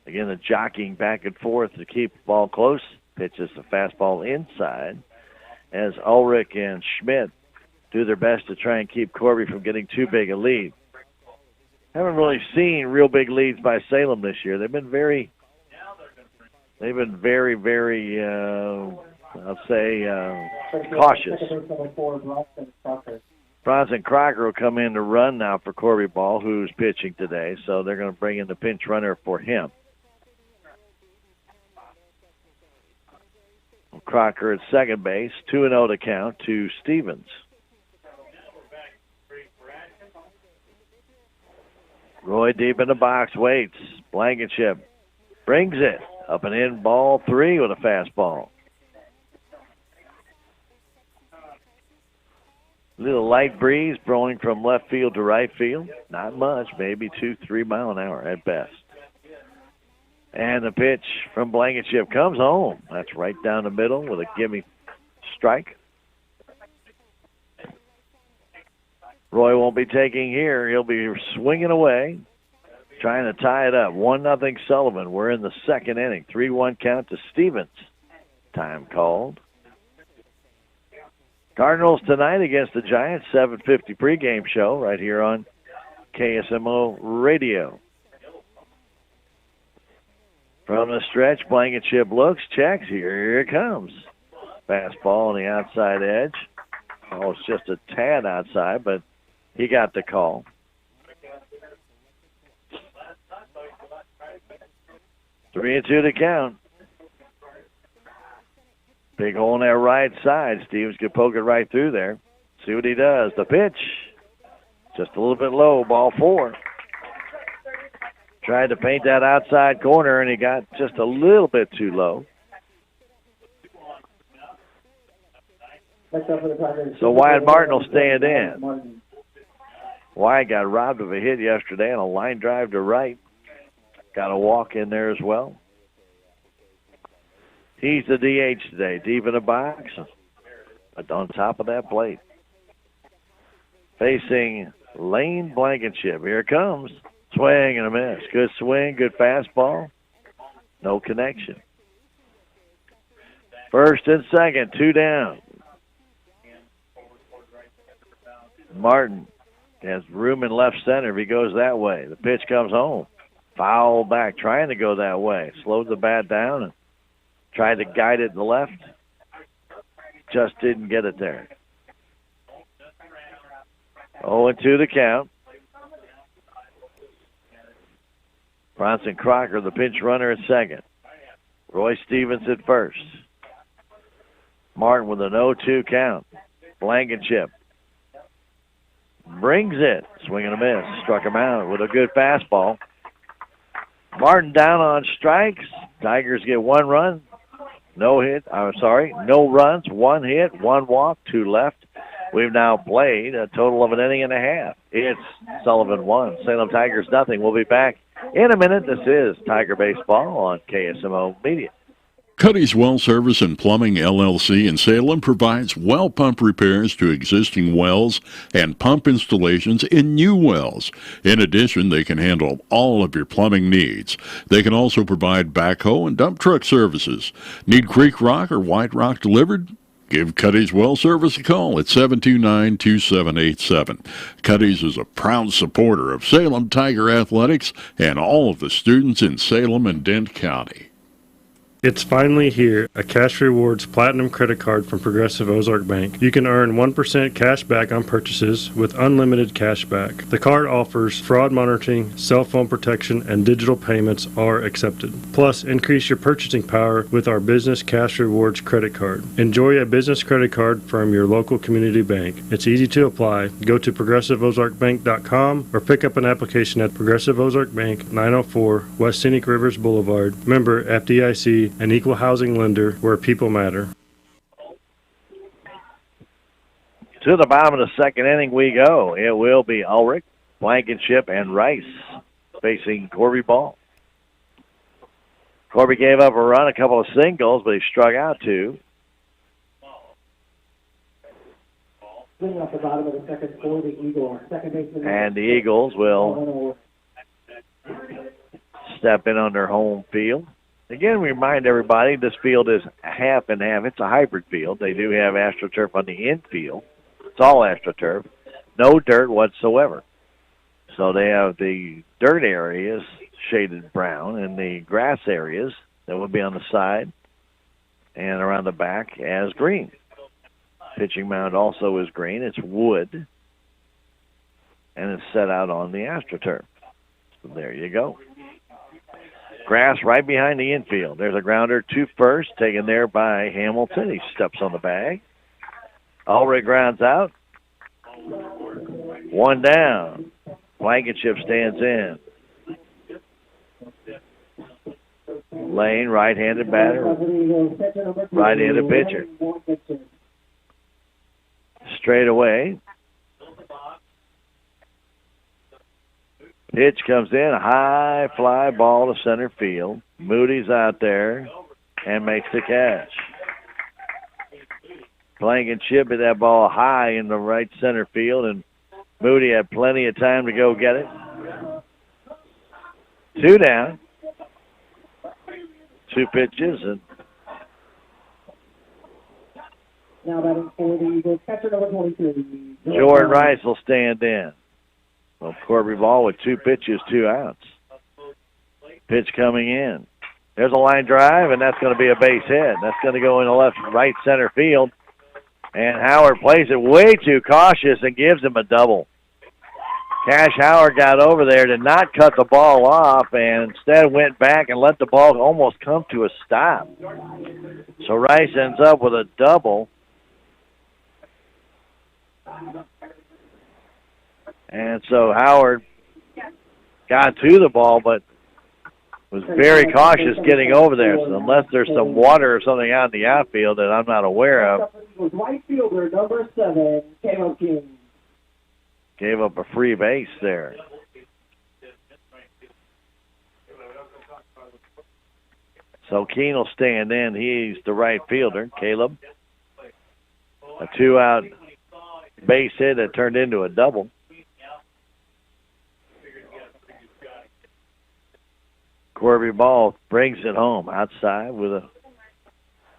Again, the jockeying back and forth to keep the ball close. Pitches the fastball inside as Ulrich and Schmidt do their best to try and keep Corby from getting too big a lead. Haven't really seen real big leads by Salem this year. They've been very, I'll say, cautious. Bronson Crocker will come in to run now for Corby Ball, who's pitching today, so they're going to bring in the pinch runner for him. Crocker at second base, 2-0 to count to Stevens. Roy deep in the box, waits. Blankenship brings it. Up and in, ball 3 with a fastball. Little light breeze blowing from left field to right field. Not much, maybe 2-3 mile an hour at best. And the pitch from Blankenship comes home. That's right down the middle with a gimme strike. Roy won't be taking here. He'll be swinging away, trying to tie it up. 1-0 Sullivan. We're in the second inning. 3-1 count to Stevens. Time called. Cardinals tonight against the Giants. 7:50 pregame show right here on KSMO Radio. From the stretch, Blankenship looks, checks. Here it comes. Fastball on the outside edge. Oh, it's just a tad outside, but he got the call. Three and 2 to count. Big hole on that right side. Stevens could poke it right through there. See what he does. The pitch, just a little bit low, ball 4. Tried to paint that outside corner, and he got just a little bit too low. So Wyatt Martin will stand in. Wyatt got robbed of a hit yesterday on a line drive to right. Got a walk in there as well. He's the DH today, deep in the box, but on top of that plate. Facing Lane Blankenship. Here it comes. Swing and a miss. Good swing, good fastball. No connection. First and second, 2 down. Martin has room in left center if he goes that way. The pitch comes home. Foul back, trying to go that way. Slowed the bat down and tried to guide it to the left. Just didn't get it there. 0-2 the count. Bronson Crocker, the pinch runner at second. Roy Stevens at first. Martin with an 0-2 count. Blankenship brings it. Swing and a miss. Struck him out with a good fastball. Martin down on strikes. Tigers get 1 run. No runs, 1 hit, 1 walk, 2 left. We've now played a total of an inning and a half. It's Sullivan 1, Salem Tigers nothing. We'll be back in a minute. This is Tiger Baseball on KSMO Media. Cuddy's Well Service and Plumbing, LLC in Salem provides well pump repairs to existing wells and pump installations in new wells. In addition, they can handle all of your plumbing needs. They can also provide backhoe and dump truck services. Need creek rock or white rock delivered? Give Cuddy's Well Service a call at 729-2787. Cuddy's is a proud supporter of Salem Tiger Athletics and all of the students in Salem and Dent County. It's finally here, a Cash Rewards Platinum credit card from Progressive Ozark Bank. You can earn 1% cash back on purchases with unlimited cash back. The card offers fraud monitoring, cell phone protection, and digital payments are accepted. Plus, increase your purchasing power with our Business Cash Rewards credit card. Enjoy a business credit card from your local community bank. It's easy to apply. Go to progressiveozarkbank.com or pick up an application at Progressive Ozark Bank, 904 West Scenic Rivers Boulevard. Member FDIC, an equal housing lender where people matter. To the bottom of the second inning we go. It will be Ulrich, Blankenship, and Rice facing Corby Ball. Corby gave up a run, a couple of singles, but he struck out two. Off the bottom of the second for the Eagles. And the Eagles will step in on their home field. Again, we remind everybody this field is half and half. It's a hybrid field. They do have AstroTurf on the infield. It's all AstroTurf. No dirt whatsoever. So they have the dirt areas shaded brown and the grass areas that would be on the side and around the back as green. Pitching mound also is green. It's wood. And it's set out on the AstroTurf. So there you go. Grass right behind the infield. There's a grounder to first, taken there by Hamilton. He steps on the bag. Ulrich grounds out. One down. Blankenship stands in. Lane, right-handed batter. Right-handed pitcher. Straight away. Pitch comes in, a high fly ball to center field. Moody's out there and makes the catch. Blankenship hit that ball high in the right center field, and Moody had plenty of time to go get it. Two down. Two pitches, and now batting for the Eagles, catcher number 23. Jordan Rice will stand in. Well, Corby Ball with two pitches, 2 outs. Pitch coming in. There's a line drive, and that's going to be a base hit. That's going to go in the right center field. And Howard plays it way too cautious and gives him a double. Cash Howard got over there, did not cut the ball off, and instead went back and let the ball almost come to a stop. So Rice ends up with a double. And so Howard got to the ball, but was very cautious getting over there. So unless there's some water or something out in the outfield that I'm not aware of. Right fielder number 7, Caleb King. Gave up a free base there. So Keene will stand in. He's the right fielder, Caleb. A 2-out base hit that turned into a double. Corby Ball brings it home outside with a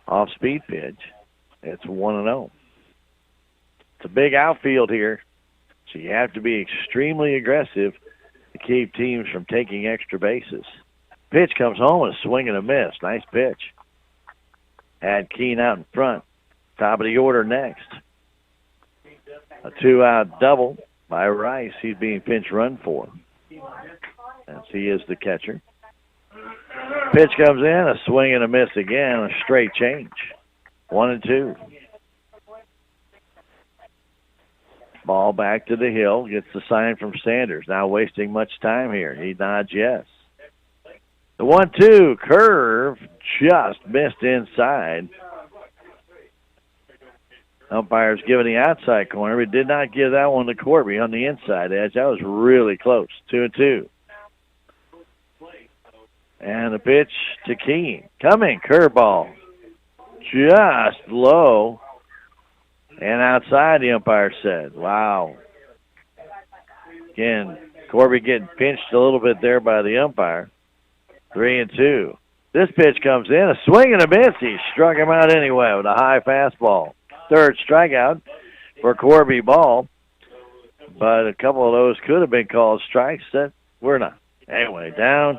off-speed pitch. It's 1-0. It's a big outfield here, so you have to be extremely aggressive to keep teams from taking extra bases. Pitch comes home and a swing and a miss. Nice pitch. Had Keene out in front. Top of the order next. A 2-out double by Rice. He's being pinch run for. As he is the catcher. Pitch comes in, a swing and a miss again, a straight change. 1-2. Ball back to the hill, gets the sign from Sanders. Now wasting much time here. He nods yes. The 1-2 curve just missed inside. Umpire's giving the outside corner, but did not give that one to Corby on the inside edge. That was really close. 2-2. And the pitch to Keene. Coming, curveball. Just low. And outside, the umpire said. Wow. Again, Corby getting pinched a little bit there by the umpire. 3-2. This pitch comes in, a swing and a miss. He struck him out anyway with a high fastball. third strikeout for Corby Ball. But a couple of those could have been called strikes that were not. Anyway, down,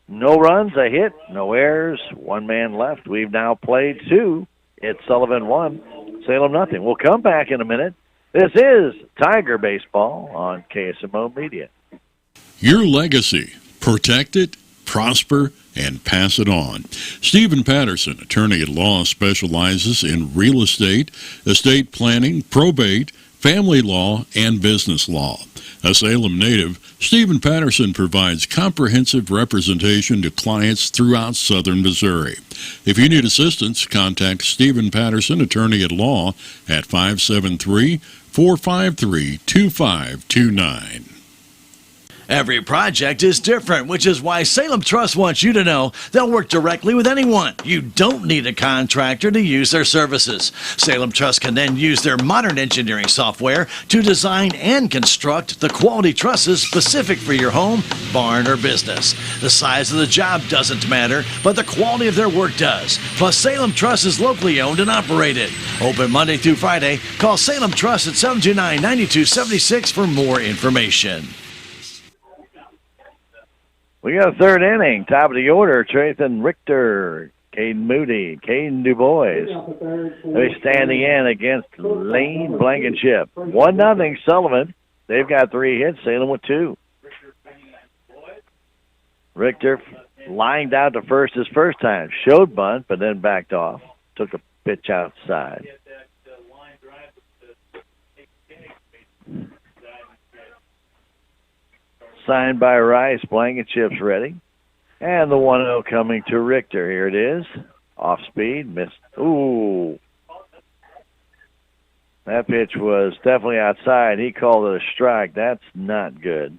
no runs, a hit, no errors, one man left. We've now played 2. It's Sullivan 1, Salem nothing. We'll come back in a minute. This is Tiger Baseball on KSMO Media. Your legacy. Protect it, prosper, and pass it on. Stephen Patterson, attorney at law, specializes in real estate planning, probate, family law, and business law. A Salem native, Stephen Patterson provides comprehensive representation to clients throughout southern Missouri. If you need assistance, contact Stephen Patterson, attorney at law, at 573-453-2529. Every project is different, which is why Salem Trust wants you to know they'll work directly with anyone. You don't need a contractor to use their services. Salem Trust can then use their modern engineering software to design and construct the quality trusses specific for your home, barn, or business. The size of the job doesn't matter, but the quality of their work does. Plus, Salem Trust is locally owned and operated. Open Monday through Friday. Call Salem Trust at 729-9276 for more information. We got a third inning, top of the order. Trathan Richter, Caden Moody, Caden DuBois. They're standing in against Lane Blankenship. 1-0 Sullivan. They've got 3 hits, Salem with 2. Richter lined out to first his first time. Showed bunt, but then backed off. Took a pitch outside. Signed by Rice. Blankenship's ready. And the 1-0 coming to Richter. Here it is. Off speed. Missed. Ooh. That pitch was definitely outside. He called it a strike. That's not good.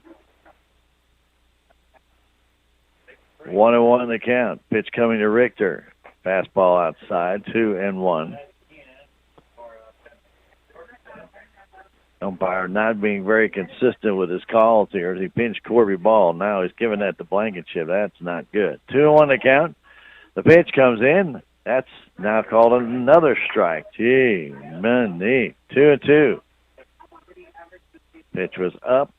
1-1 the count. Pitch coming to Richter. Fastball outside. 2-1. Umpire not being very consistent with his calls here as he pinched Corby Ball. Now he's giving that to Blankenship. That's not good. 2-1 the count. The pitch comes in. That's now called another strike. Gee, money. 2-2. Pitch was up.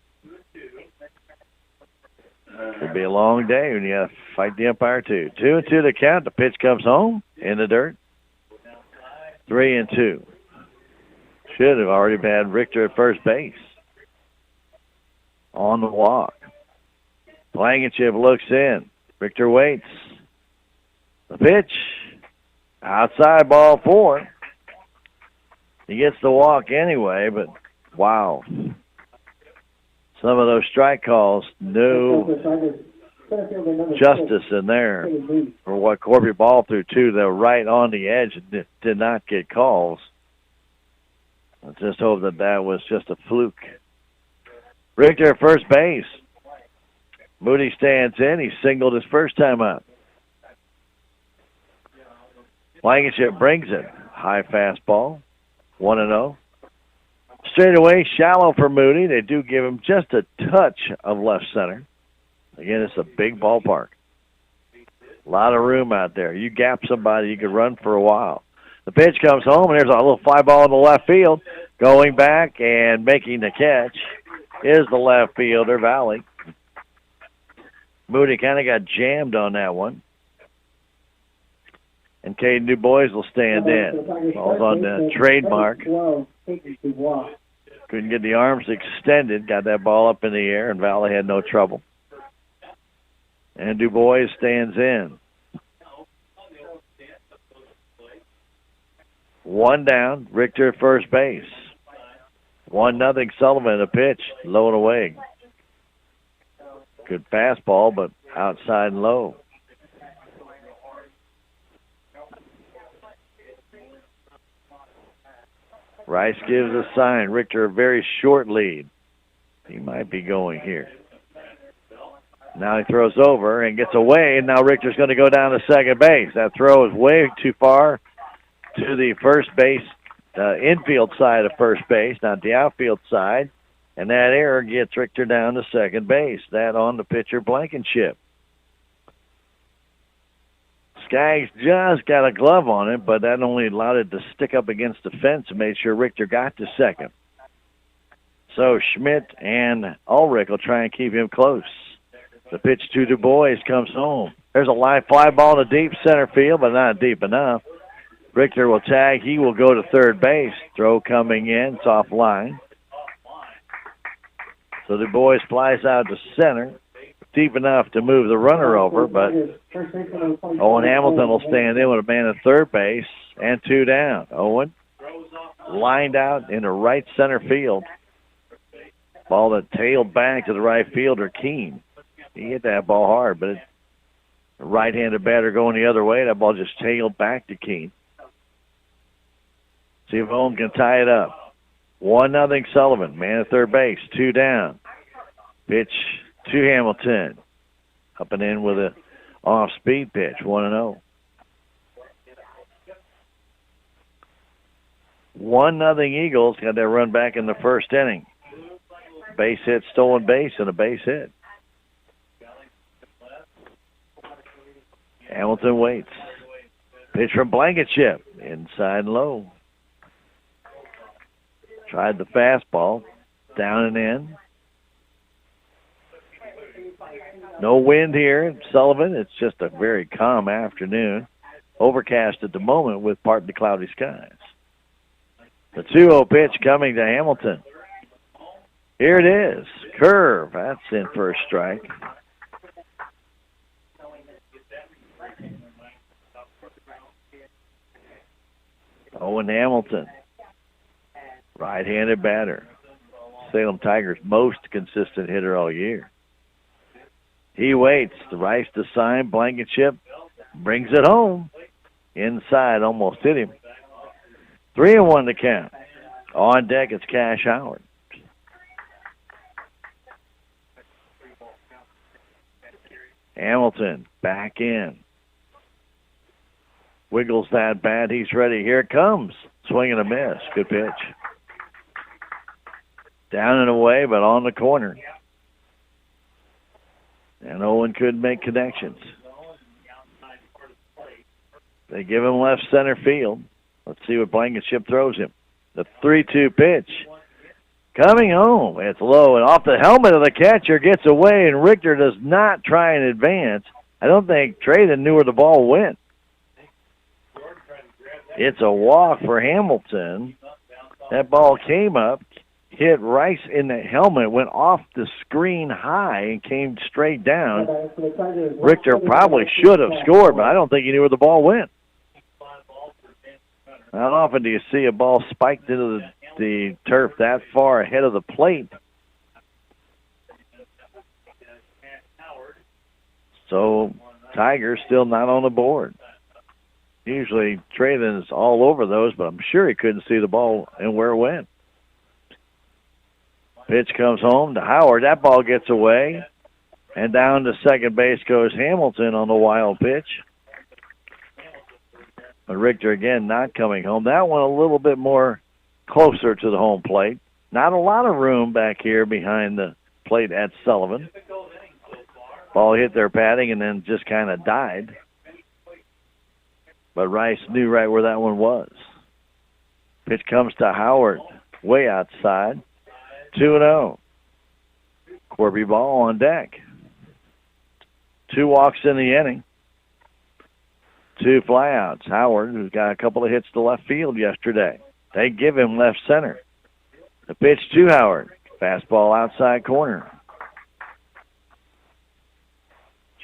Could be a long day when you have to fight the umpire too. 2-2 the count. The pitch comes home in the dirt. 3-2. Should have already had Richter at first base. On the walk. Blankenship looks in. Richter waits. The pitch. Outside, ball 4. He gets the walk anyway, but wow. Some of those strike calls, no justice in there for what Corby Ball threw to. They were right on the edge and did not get calls. Let's just hope that that was just a fluke. Richter at first base. Moody stands in. He singled his first time up. Blankenship brings it. High fastball. 1-0. Straight away, shallow for Moody. They do give him just a touch of left center. Again, it's a big ballpark. A lot of room out there. You gap somebody, you could run for a while. The pitch comes home, and there's a little fly ball in the left field. Going back and making the catch is the left fielder, Valley. Moody kind of got jammed on that one. And Caden DuBois will stand in. Ball's on the trademark. Couldn't get the arms extended. Got that ball up in the air, and Valley had no trouble. And DuBois stands in. 1 down. Richter at first base. 1-0 Sullivan. A pitch. Low and away. Good fastball, but outside and low. Rice gives a sign. Richter a very short lead. He might be going here. Now he throws over and gets away, and now Richter's going to go down to second base. That throw is way too far to the first base, infield side of first base, not the outfield side. And that error gets Richter down to second base. That on the pitcher, Blankenship. Skaggs just got a glove on it, but that only allowed it to stick up against the fence and made sure Richter got to second. So Schmidt and Ulrich will try and keep him close. The pitch to Du Bois comes home. There's a line fly ball to deep center field, but not deep enough. Richter will tag. He will go to third base. Throw coming in. It's off line. So Du Bois flies out to center. Deep enough to move the runner over, but Owen Hamilton will stand in with a man at third base and 2 down. Owen lined out into right center field. Ball that tailed back to the right fielder, Keene. He hit that ball hard, but a right-handed batter going the other way. That ball just tailed back to Keene. See if Owen can tie it up. 1-0 Sullivan. Man at third base, 2 down. Pitch to Hamilton. Up and in with a off-speed pitch, 1-0. 1-0 Eagles. Got that run back in the first inning. Base hit, stolen base, and a base hit. Hamilton waits. Pitch from Blankenship. Inside and low. Tried the fastball. Down and in. No wind here in Sullivan. It's just a very calm afternoon. Overcast at the moment with partly cloudy skies. The 2-0 pitch coming to Hamilton. Here it is. Curve. That's in for a strike. Owen Hamilton. Right-handed batter. Salem Tigers' most consistent hitter all year. He waits. The Rice to sign. Blankenship brings it home. Inside, almost hit him. 3-1 to count. On deck, it's Cash Howard. Hamilton back in. Wiggles that bat. He's ready. Here it comes. Swing and a miss. Good pitch. Down and away, but on the corner. And Owen couldn't make connections. They give him left center field. Let's see what Blankenship throws him. The 3-2 pitch. Coming home. It's low, and off the helmet of the catcher, gets away, and Richter does not try and advance. I don't think Traden knew where the ball went. It's a walk for Hamilton. That ball came up, hit Rice in the helmet, went off the screen high, and came straight down. Richter probably should have scored, but I don't think he knew where the ball went. Not often do you see a ball spiked into the turf that far ahead of the plate. So Tigers still not on the board. Usually Traden's all over those, but I'm sure he couldn't see the ball and where it went. Pitch comes home to Howard. That ball gets away. And down to second base goes Hamilton on the wild pitch. But Richter again not coming home. That one a little bit more closer to the home plate. Not a lot of room back here behind the plate at Sullivan. Ball hit their padding and then just kind of died. But Rice knew right where that one was. Pitch comes to Howard, way outside. 2-0. Corby ball on deck. 2 walks in the inning. 2 flyouts. Howard, who's got a couple of hits to left field yesterday. They give him left center. The pitch to Howard. Fastball outside corner.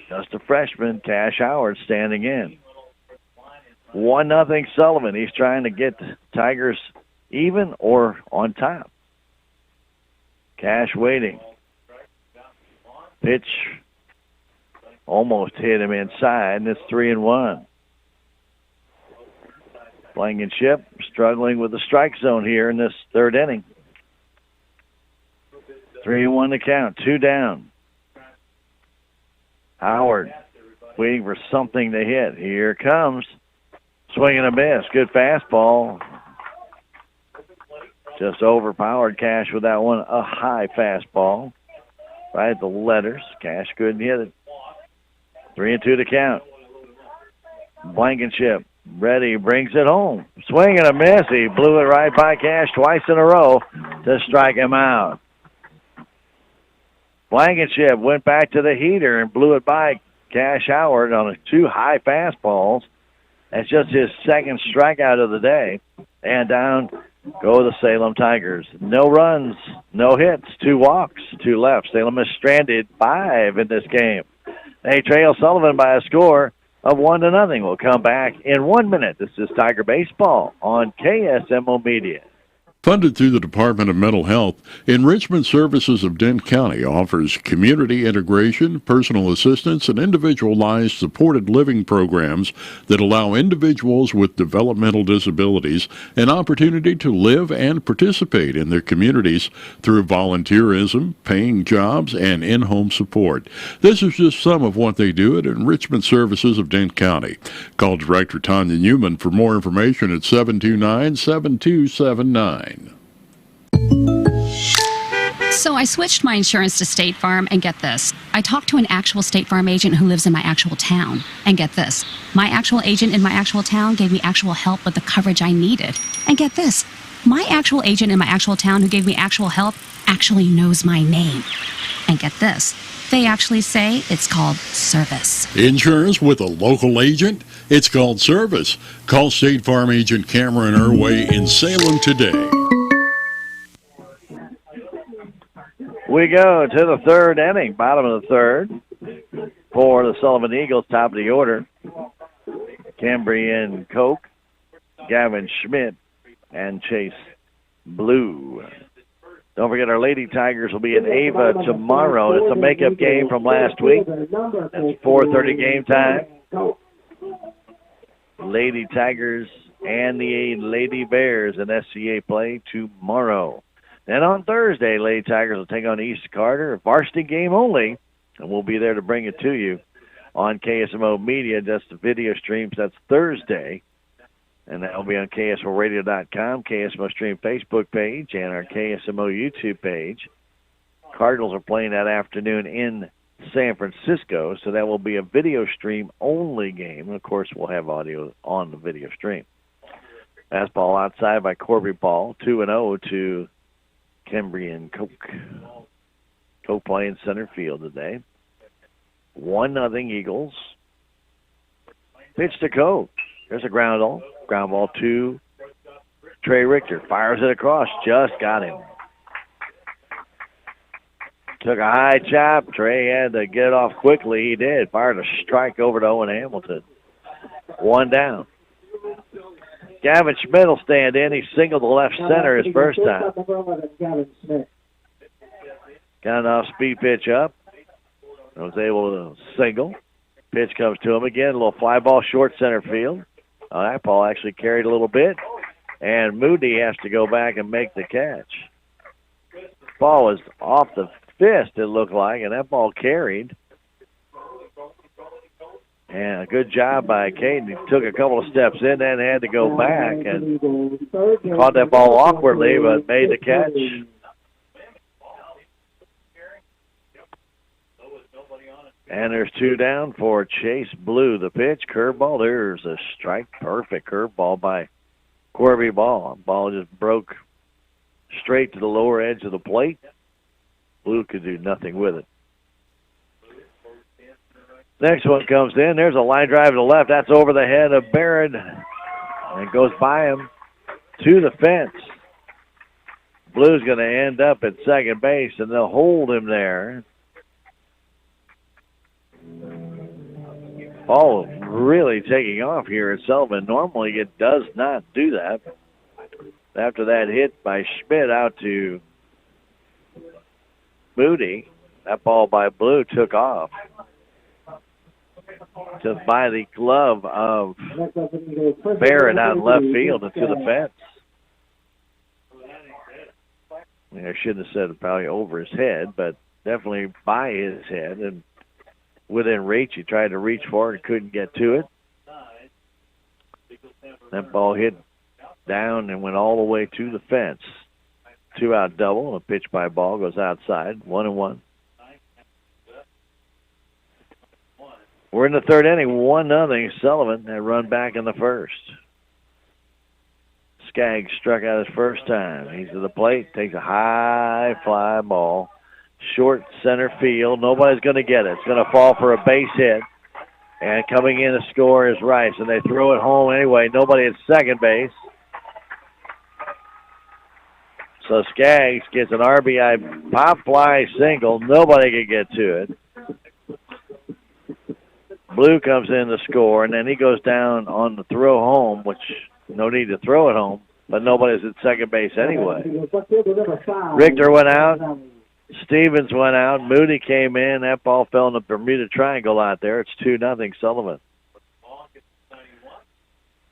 Just a freshman, Cash Howard standing in. 1-0 Sullivan. He's trying to get the Tigers even or on top. Cash waiting. Pitch almost hit him inside, and it's 3-1. Blankenship struggling with the strike zone here in this third inning. 3-1 to count, 2 down. Howard waiting for something to hit. Here it comes. Swing and a miss. Good fastball. Just overpowered Cash with that one. A high fastball. Right at the letters. Cash couldn't hit it. 3-2 to count. Blankenship ready, brings it home. Swing and a miss. He blew it right by Cash twice in a row to strike him out. Blankenship went back to the heater and blew it by Cash Howard on 2 high fastballs. That's just his second strikeout of the day. And down go the Salem Tigers. No runs, no hits, 2 walks, 2 left. Salem is stranded 5 in this game. They trail Sullivan by a score of 1-0. We'll come back in 1 minute. This is Tiger Baseball on KSMO Media. Funded through the Department of Mental Health, Enrichment Services of Dent County offers community integration, personal assistance, and individualized supported living programs that allow individuals with developmental disabilities an opportunity to live and participate in their communities through volunteerism, paying jobs, and in-home support. This is just some of what they do at Enrichment Services of Dent County. Call Director Tanya Newman for more information at 729-7279. So I switched my insurance to State Farm, and get this. I talked to an actual State Farm agent who lives in my actual town. And get this. My actual agent in my actual town gave me actual help with the coverage I needed. And get this. My actual agent in my actual town who gave me actual help actually knows my name. And get this. They actually say it's called service. Insurance with a local agent? It's called service. Call State Farm agent Cameron Irway in Salem today. We go to the 3rd inning, bottom of the 3rd, for the Sullivan Eagles, top of the order. Cambrian Koch, Gavin Schmidt, and Chase Blue. Don't forget our Lady Tigers will be in Ava tomorrow. It's a makeup game from last week. That's 4:30 game time. Lady Tigers and the Lady Bears in SCA play tomorrow. Then on Thursday, Lady Tigers will take on East Carter, a varsity game only, and we'll be there to bring it to you on KSMO Media. That's the video streams. That's Thursday, and that will be on KSMORadio.com, KSMO Stream Facebook page, and our KSMO YouTube page. Cardinals are playing that afternoon in San Francisco, so that will be a video stream only game. And of course, we'll have audio on the video stream. Fastball outside by Corby Ball, 2-0 to Cambrian Koch. Koch playing center field today. 1-0 Eagles. Pitch to Koch. There's a ground ball. Ground ball to Trey Richter. Fires it across. Just got him. Took a high chop. Trey had to get it off quickly. He did. Fired a strike over to Owen Hamilton. 1 down. Gavin Schmidt will stand in. He singled the left center his first time. Got an off-speed pitch up. Was able to single. Pitch comes to him again. A little fly ball short center field. That ball actually carried a little bit. And Moody has to go back and make the catch. Ball was off the fist, it looked like, and that ball carried. And a good job by Caden. He took a couple of steps in and had to go back and caught that ball awkwardly, but made the catch. And there's 2 down for Chase Blue. The pitch, curveball. There's a strike. Perfect curveball by Corby Ball. Ball just broke straight to the lower edge of the plate. Blue could do nothing with it. Next one comes in. There's a line drive to the left. That's over the head of Barrett. And goes by him to the fence. Blue's going to end up at second base, and they'll hold him there. Ball really taking off here at Sullivan. Normally it does not do that. After that hit by Schmidt out to Moody, that ball by Blue took off to by the glove of Barrett out in left field into the fence. I shouldn't have said it probably over his head, but definitely by his head and within reach. He tried to reach for it and couldn't get to it. That ball hit down and went all the way to the fence. 2-out double. A pitch by Ball goes outside. 1-1. We're in the third inning, 1-0. Sullivan had run back in the first. Skaggs struck out his first time. He's to the plate, takes a high fly ball, short center field. Nobody's going to get it. It's going to fall for a base hit. And coming in to score is Rice, and they throw it home anyway. Nobody at second base. So Skaggs gets an RBI pop fly single. Nobody can get to it. Blue comes in to score, and then he goes down on the throw home, which no need to throw it home, but nobody's at second base anyway. Richter went out. Stevens went out. Moody came in. That ball fell in the Bermuda Triangle out there. It's 2-0 Sullivan.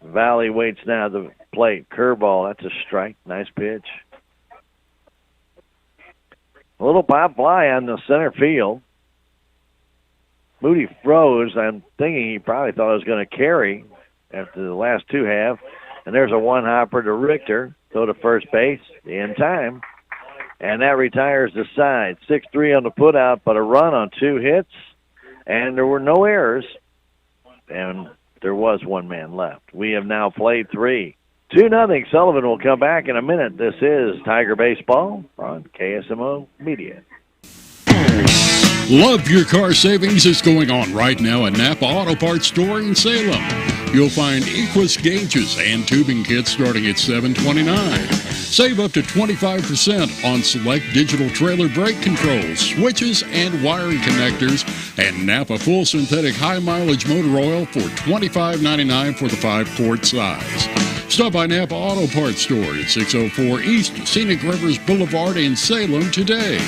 Valley waits now at the plate. Curveball. That's a strike. Nice pitch. A little pop fly on the center field. Moody froze. I'm thinking he probably thought it was going to carry after the last two have. And there's a one-hopper to Richter. Go to first base in time. And that retires the side. 6-3 on the putout, but a run on 2 hits. And there were no errors. And there was one man left. We have now played 3. 2-0. Sullivan will come back in a minute. This is Tiger Baseball on KSMO Media. Love your car savings is going on right now at Napa Auto Parts Store in Salem. You'll find Equus gauges and tubing kits starting at $7.29. Save up to 25% on select digital trailer brake controls, switches, and wiring connectors, and Napa full synthetic high mileage motor oil for $25.99 for the 5-quart size. Stop by Napa Auto Parts Store at 604 East Scenic Rivers Boulevard in Salem today.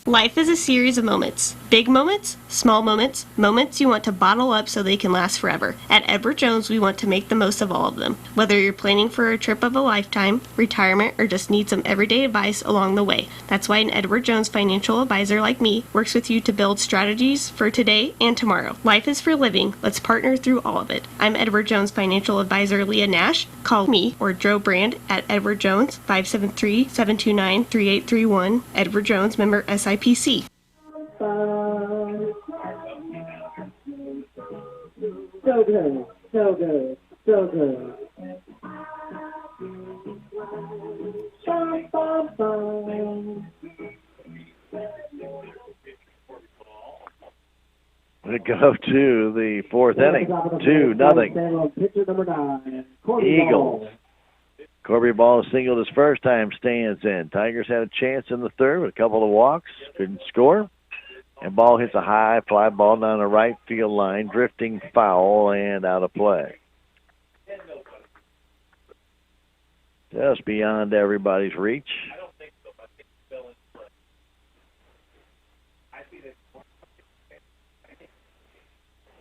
Life is a series of moments. Big moments, small moments, moments you want to bottle up so they can last forever. At Edward Jones, we want to make the most of all of them. Whether you're planning for a trip of a lifetime, retirement, or just need some everyday advice along the way. That's why an Edward Jones financial advisor like me works with you to build strategies for today and tomorrow. Life is for living. Let's partner through all of it. I'm Edward Jones financial advisor Leah Nash. Call me or Joe Brand at Edward Jones, 573-729-3831. Edward Jones, member SIPC. So good, so good, so good. We go to the fourth inning. 2-0. Eagles. Corby Ball singled his first time, stands in. Tigers had a chance in the third with a couple of walks. Couldn't score. And Ball hits a high fly ball down the right field line, drifting foul and out of play. Just beyond everybody's reach.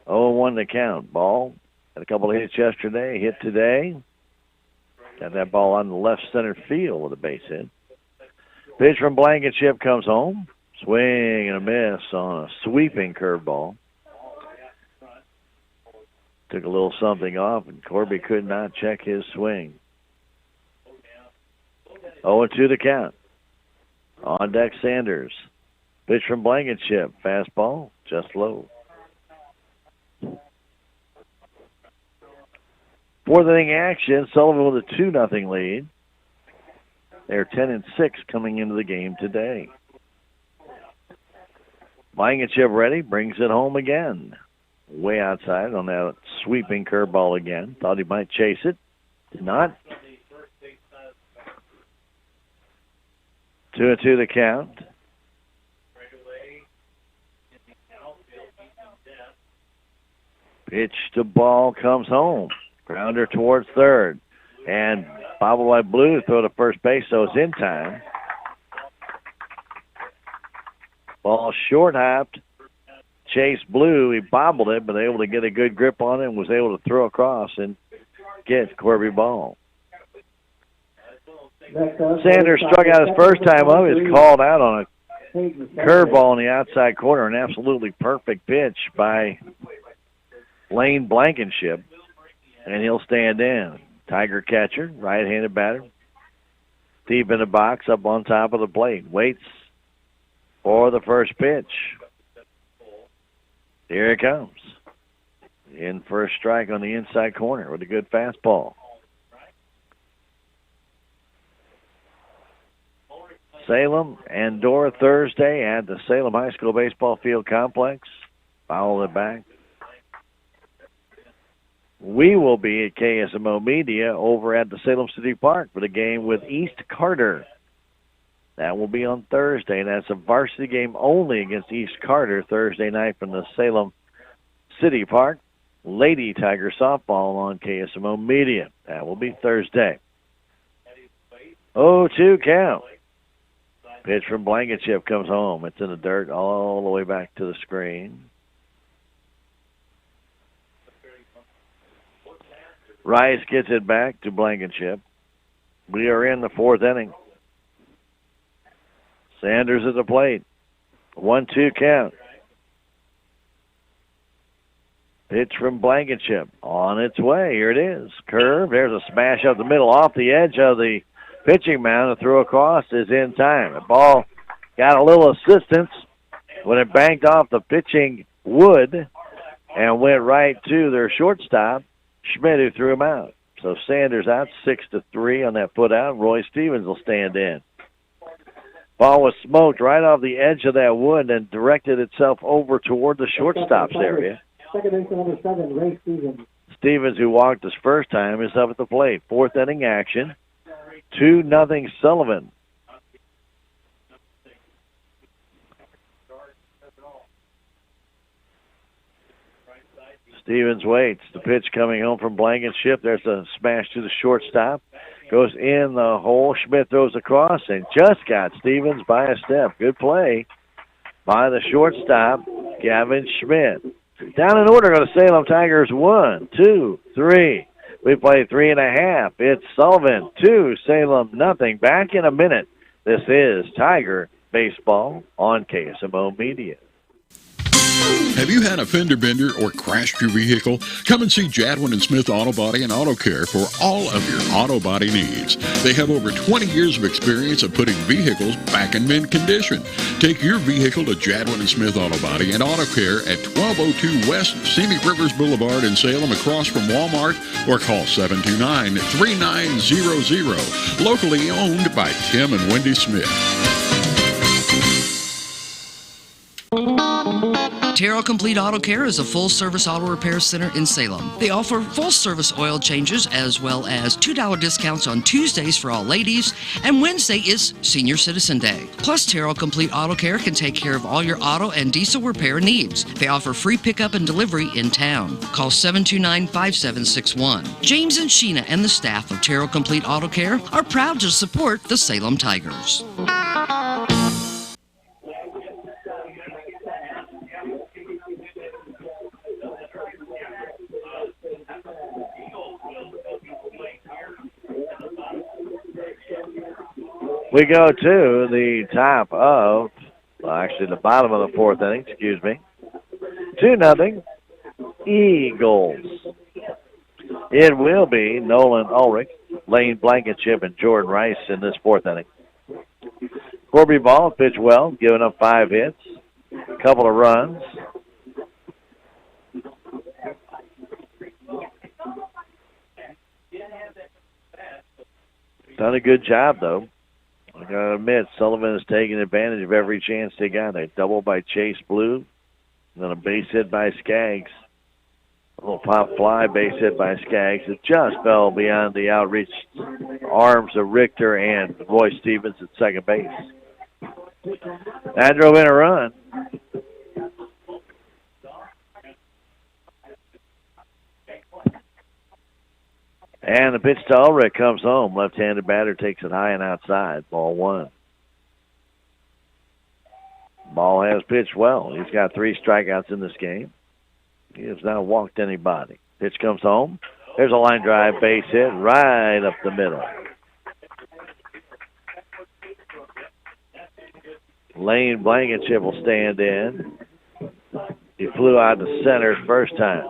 Oh, 1 to count. Ball had a couple of hits yesterday, hit today. Got that ball on the left center field with a base hit. Pitch from Blankenship comes home. Swing and a miss on a sweeping curveball. Took a little something off, and Corby could not check his swing. 0-2 the count. On deck, Sanders. Pitch from Blankenship. Fastball, just low. Fourth inning action. Sullivan with a 2-0 lead. They're 10-6 coming into the game today. Blankenship ready, brings it home again. Way outside on that sweeping curveball again. Thought he might chase it. Did not. 2-2 the count. Pitch to ball comes home. Grounder towards third. And bobbled by Blue to throw to first base, so it's in time. Ball short hopped. Chase Blue, he bobbled it, but able to get a good grip on it and was able to throw across and get Corby Ball. Sanders struck out his first time up. He was called out on a curveball in the outside corner. An absolutely perfect pitch by Lane Blankenship. And he'll stand in. Tiger catcher, right-handed batter. Deep in the box, up on top of the plate. Waits for the first pitch. Here it comes. In first strike on the inside corner with a good fastball. Salem and Dora Thursday at the Salem High School Baseball Field Complex. Foul it back. We will be at KSMO Media over at the Salem City Park for the game with East Carter. That will be on Thursday. That's a varsity game only against East Carter Thursday night from the Salem City Park. Lady Tiger softball on KSMO Media. That will be Thursday. 0-2 count. Pitch from Blankenship comes home. It's in the dirt all the way back to the screen. Rice gets it back to Blankenship. We are in the fourth inning. Sanders at the plate. 1-2 count. Pitch from Blankenship. On its way. Here it is. Curve. There's a smash up the middle off the edge of the pitching mound. The throw across is in time. The ball got a little assistance when it banked off the pitching wood and went right to their shortstop, Schmidt, who threw him out. So Sanders out 6-3 on that put out. Roy Stevens will stand in. Ball was smoked right off the edge of that wood and directed itself over toward the shortstop's area. Second inning, number 7, Ray Stevens. Stevens, who walked his first time, is up at the plate. Fourth inning action. 2-0 Sullivan. Stevens waits. The pitch coming home from Blankenship. There's a smash to the shortstop. Goes in the hole. Schmidt throws across and just got Stevens by a step. Good play by the shortstop, Gavin Schmidt. Down in order go the Salem Tigers. 1, 2, 3. We play 3.5. It's Sullivan 2, Salem nothing. Back in a minute. This is Tiger Baseball on KSMO Media. Have you had a fender bender or crashed your vehicle? Come and see Jadwin and Smith Auto Body and Auto Care for all of your auto body needs. They have over 20 years of experience of putting vehicles back in mint condition. Take your vehicle to Jadwin and Smith Auto Body and Auto Care at 1202 West Scenic Rivers Boulevard in Salem across from Walmart, or call 729-3900. Locally owned by Tim and Wendy Smith. Terrell Complete Auto Care is a full-service auto repair center in Salem. They offer full-service oil changes as well as $2 discounts on Tuesdays for all ladies, and Wednesday is Senior Citizen Day. Plus, Terrell Complete Auto Care can take care of all your auto and diesel repair needs. They offer free pickup and delivery in town. Call 729-5761. James and Sheena and the staff of Terrell Complete Auto Care are proud to support the Salem Tigers. We go to the top of, actually the bottom of the fourth inning, 2-0 Eagles. It will be Nolan Ulrich, Lane Blankenship, and Jordan Rice in this fourth inning. Corby Ball pitched well, giving up 5 hits, a couple of runs. Done a good job, though. I gotta admit, Sullivan is taking advantage of every chance they got. A double by Chase Blue, and then a base hit by Skaggs. A little pop fly, base hit by Skaggs. It just fell beyond the outreach arms of Richter and Roy Stevens at second base. That drove in a run. And the pitch to Ulrich comes home. Left-handed batter takes it high and outside. Ball 1. Ball has pitched well. He's got 3 strikeouts in this game. He has not walked anybody. Pitch comes home. There's a line drive base hit right up the middle. Lane Blankenship will stand in. He flew out to center first time.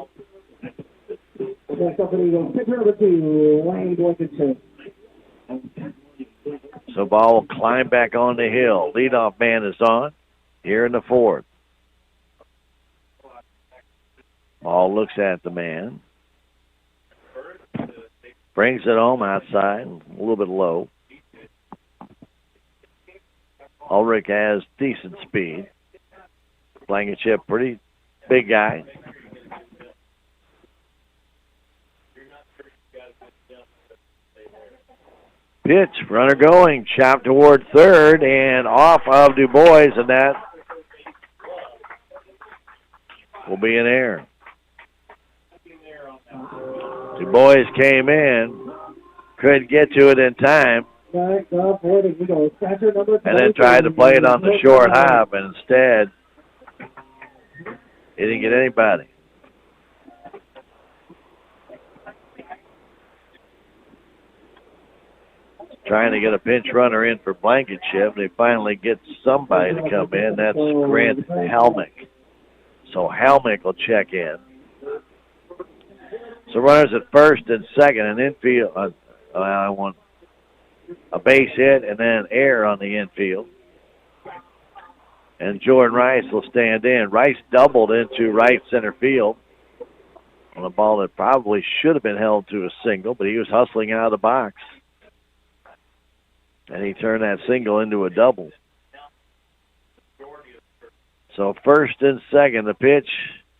So ball will climb back on the hill. Leadoff man is on here in the fourth. Ball looks at the man. Brings it home outside, a little bit low. Ulrich has decent speed. Blankenship, pretty big guy. Pitch, runner going, chopped toward third, and off of Du Bois, and that will be an error. Du Bois came in, couldn't get to it in time, and then tried to play it on the short hop, and instead, he didn't get anybody. Trying to get a pinch runner in for Blankenship. They finally get somebody to come in. That's Grant Helmick. So Helmick will check in. So runners at first and second, and infield. I want a base hit and then air on the infield. And Jordan Rice will stand in. Rice doubled into right center field on a ball that probably should have been held to a single, but he was hustling out of the box. And he turned that single into a double. So first and second, the pitch,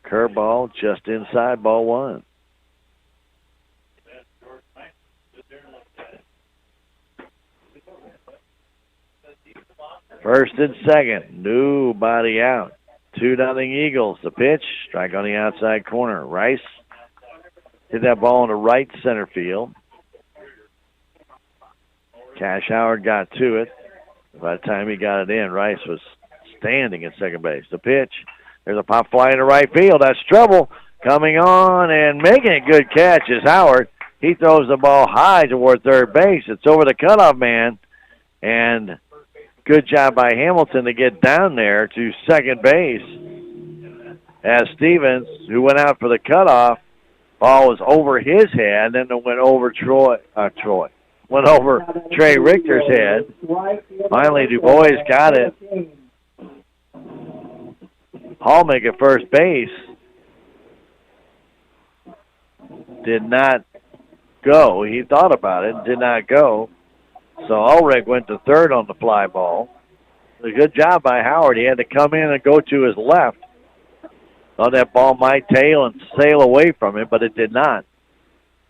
curveball just inside ball one. First and second, nobody out. 2-0 Eagles. The pitch, strike on the outside corner. Rice hit that ball into right center field. Cash Howard got to it. By the time he got it in, Rice was standing at second base. The pitch, there's a pop fly into right field. That's trouble. Coming on and making a good catch is Howard. He throws the ball high toward third base. It's over the cutoff man. And good job by Hamilton to get down there to second base. As Stevens, who went out for the cutoff, ball was over his head, then it went over went over Trey Richter's head. Finally, Du Bois got it. Hallmick at first base did not go. He thought about it, did not go. So Ulrich went to third on the fly ball. A good job by Howard. He had to come in and go to his left. Thought that ball might tail and sail away from him, but it did not.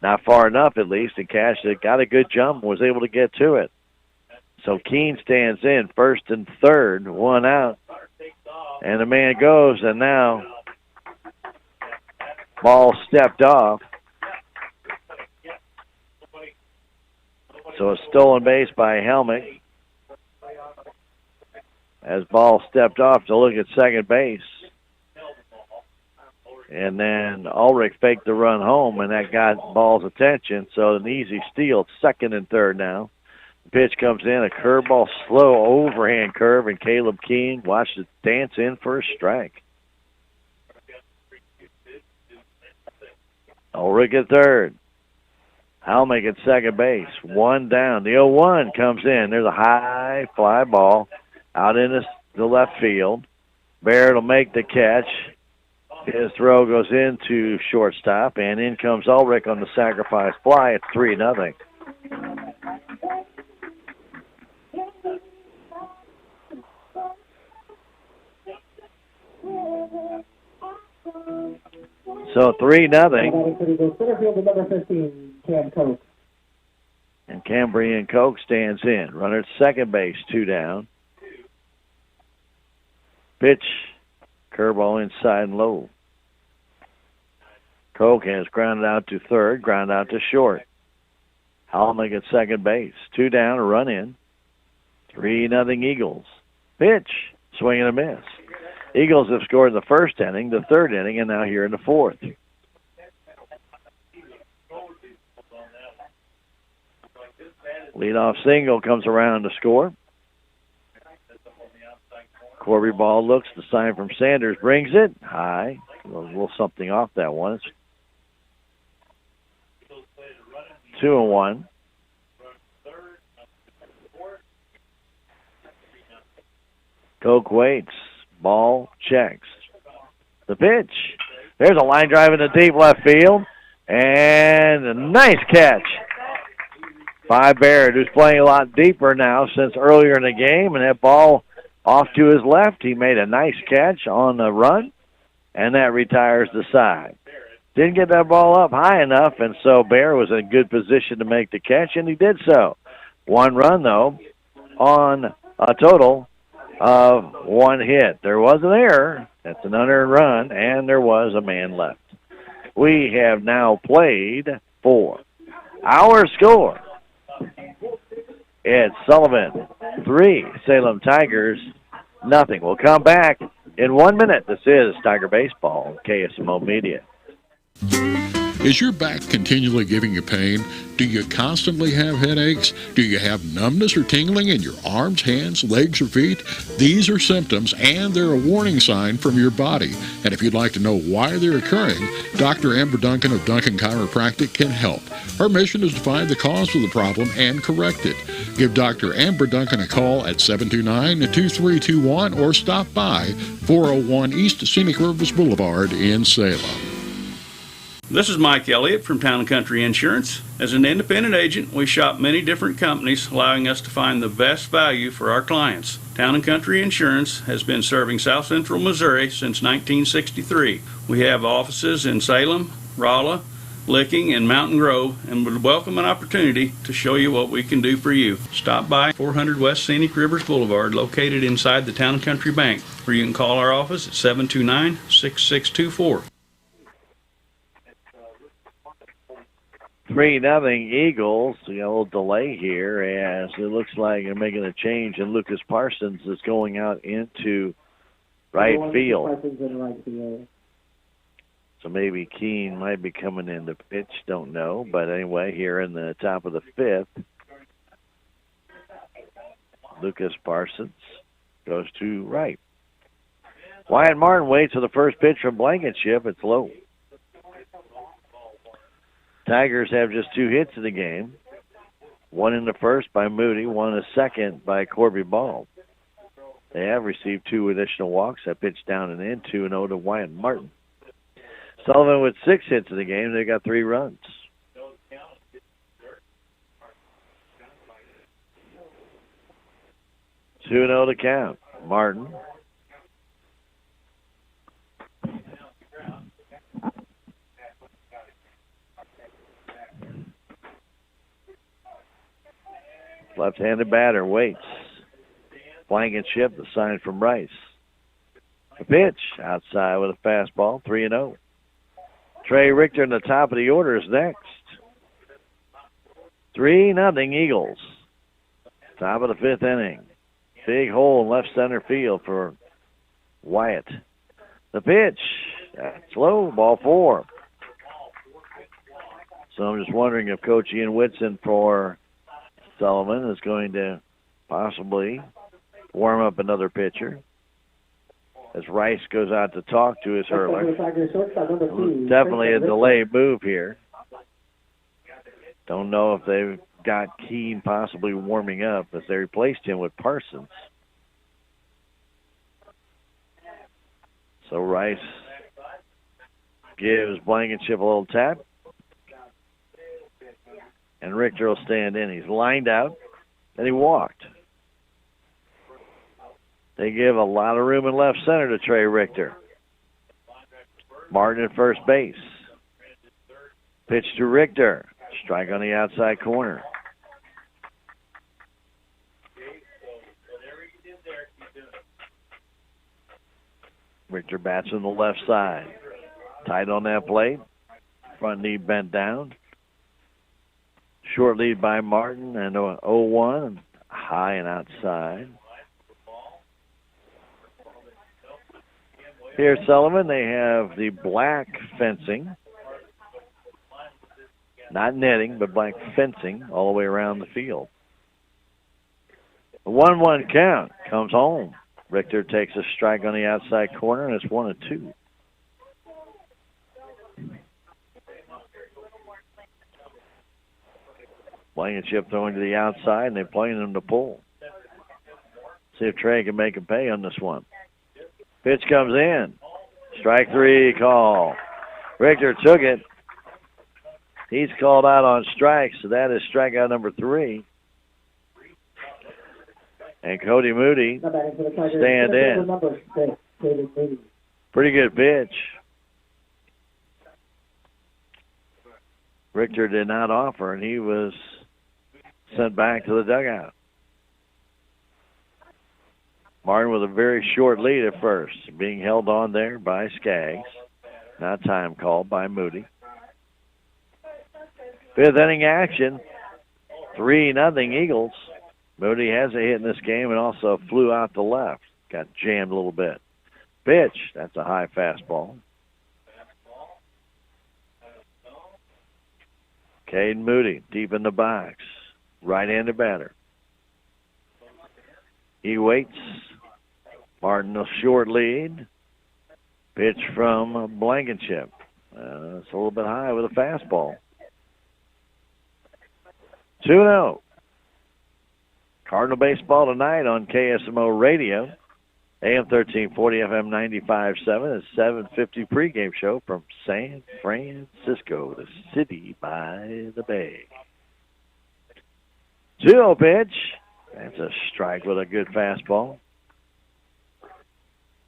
Not far enough, at least, and Cash got a good jump and was able to get to it. So Keene stands in, first and third, one out. And the man goes, and now ball stepped off. So a stolen base by Helmick. As ball stepped off to look at second base. And then Ulrich faked the run home, and that got Ball's attention. So an easy steal, second and third now. The pitch comes in, a curveball, slow overhand curve, and Caleb Keene watched it dance in for a strike. Ulrich at third. Helmick at second base. One down. The 0-1 comes in. There's a high fly ball out in the left field. Barrett will make the catch. His throw goes into shortstop, and in comes Ulrich on the sacrifice fly at 3-0. So 3-0. Center field number 15, Cam Coke. And Cambrian Coke stands in. Runner at second base, 2 down. Pitch. Curveball inside and low. Coke has grounded out to third, ground out to short. Helmick at second base. 2 down, a run in. 3-0 Eagles. Pitch. Swing and a miss. Eagles have scored in the first inning, the third inning, and now here in the fourth. Leadoff single comes around to score. Corby ball looks, the sign from Sanders brings it high. A little something off that one. It's 2-1. Coke waits. Ball checks. The pitch. There's a line drive into deep left field. And a nice catch by Barrett, who's playing a lot deeper now since earlier in the game. And that ball off to his left. He made a nice catch on the run, and that retires the side. Didn't get that ball up high enough, and so Barrett was in a good position to make the catch, and he did so. One run, though, on a total of one hit. There was an error. That's an unearned run, and there was a man left. We have now played 4. Our score, it's Sullivan 3, Salem Tigers nothing. We'll come back in 1 minute. This is Tiger Baseball, KSMO Media. Is your back continually giving you pain? Do you constantly have headaches? Do you have numbness or tingling in your arms, hands, legs, or feet? These are symptoms, and they're a warning sign from your body. And if you'd like to know why they're occurring, Dr. Amber Duncan of Duncan Chiropractic can help. Her mission is to find the cause of the problem and correct it. Give Dr. Amber Duncan a call at 729-2321 or stop by 401 East Scenic Rivers Boulevard in Salem. This is Mike Elliott from Town & Country Insurance. As an independent agent, we shop many different companies, allowing us to find the best value for our clients. Town & Country Insurance has been serving South Central Missouri since 1963. We have offices in Salem, Rolla, Licking, and Mountain Grove, and would welcome an opportunity to show you what we can do for you. Stop by 400 West Scenic Rivers Boulevard, located inside the Town & Country Bank, or you can call our office at 729-6624. 3-0 Eagles. We got a little delay here as it looks like they're making a change, and Lucas Parsons is going out into right field. So maybe Keene might be coming in to pitch, don't know. But anyway, here in the top of the 5th, Lucas Parsons goes to right. Wyatt Martin waits for the first pitch from Blankenship. It's low. Tigers have just 2 hits in the game. One in the first by Moody, one in the second by Corby Ball. They have received 2 additional walks. That pitch down and in, 2-0 to Wyatt Martin. Sullivan with 6 hits in the game. They got 3 runs. 2-0 to count. Martin. Left-handed batter waits. Blankenship, the sign from Rice. The pitch outside with a fastball, 3-0. Trey Richter in the top of the order is next. 3-0 Eagles. Top of the 5th inning. Big hole in left center field for Wyatt. The pitch, that's low, ball 4. So I'm just wondering if Coach Ian Whitson for Sullivan is going to possibly warm up another pitcher as Rice goes out to talk to his hurler. Definitely a delayed move here. Don't know if they've got Keene possibly warming up as they replaced him with Parsons. So Rice gives Blankenship a little tap. And Richter will stand in. He's lined out, and he walked. They give a lot of room in left center to Trey Richter. Martin at first base. Pitch to Richter. Strike on the outside corner. Richter bats on the left side. Tight on that plate. Front knee bent down. Short lead by Martin and 0-1, high and outside. Here at Sullivan, they have the black fencing. Not netting, but black fencing all the way around the field. The 1-1 count comes home. Richter takes a strike on the outside corner, and it's 1-2. Blankenship throwing to the outside, and they're playing him to pull. See if Trey can make him pay on this one. Pitch comes in. Strike 3 call. Richter took it. He's called out on strikes, so that is strikeout number 3. And Cody Moody stand in. Pretty good pitch. Richter did not offer, and he was sent back to the dugout. Martin with a very short lead at first, being held on there by Skaggs. Not time called by Moody. 5th inning action, 3-0 Eagles. Moody has a hit in this game and also flew out to left. Got jammed a little bit. Pitch, that's a high fastball. Caden Moody deep in the box. Right-handed batter. He waits. Martin a short lead. Pitch from Blankenship. It's a little bit high with a fastball. 2-0. Cardinal baseball tonight on KSMO Radio. AM 1340, FM 95.7. It's 7:50 pregame show from San Francisco, the city by the bay. 2-0 pitch. That's a strike with a good fastball.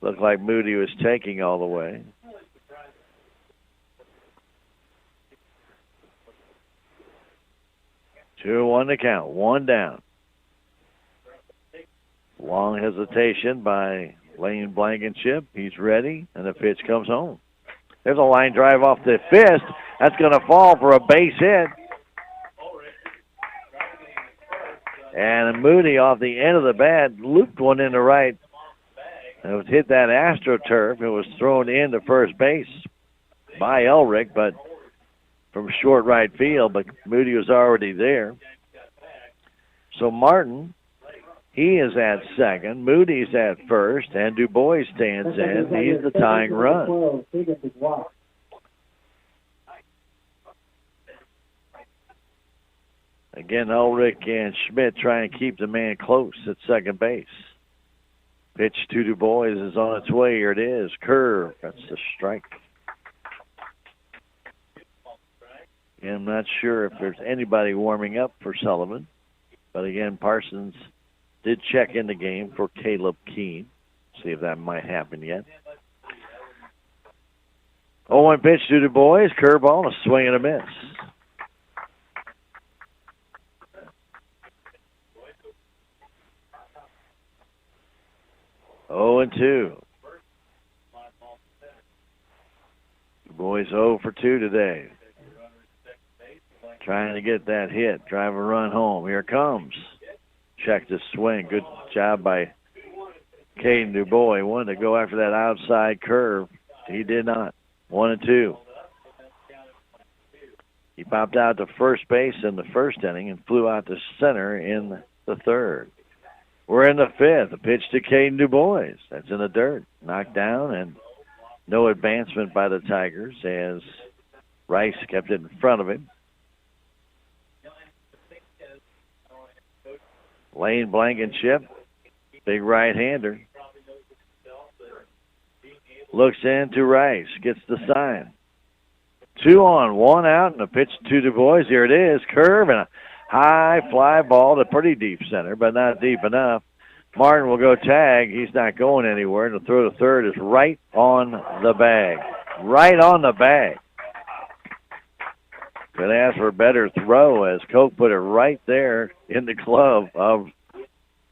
Looked like Moody was taking all the way. 2-1 to count. 1 down. Long hesitation by Lane Blankenship. He's ready, and the pitch comes home. There's a line drive off the fist. That's going to fall for a base hit. And Moody off the end of the bat looped one into right. It was hit that AstroTurf. It was thrown into first base by Elric, but from short right field, but Moody was already there. So Martin, he is at second. Moody's at first, and Du Bois stands in. He's the tying run. Again, Ulrich and Schmidt trying to keep the man close at second base. Pitch to Du Bois is on its way. Here it is. Curve. That's the strike. And I'm not sure if there's anybody warming up for Sullivan. But again, Parsons did check in the game for Caleb Keene. See if that might happen yet. 0-1 pitch to Du Bois. Curveball, a swing and a miss. Oh and 2. Du Bois 0 for 2 today. Trying to get that hit. Drive a run home. Here it comes. Check the swing. Good job by Caden Du Bois. Wanted to go after that outside curve. He did not. 1 and 2. He popped out to first base in the first inning and flew out to center in the third. We're in the fifth. A pitch to Caden Du Bois. That's in the dirt. Knocked down, and no advancement by the Tigers as Rice kept it in front of him. Lane Blankenship, big right-hander. Looks into Rice, gets the sign. 2 on, 1 out, and a pitch to Du Bois. Here it is, curve, and a high fly ball to pretty deep center, but not deep enough. Martin will go tag. He's not going anywhere, and the throw to third is right on the bag. Right on the bag. Could ask for a better throw as Koch put it right there in the glove of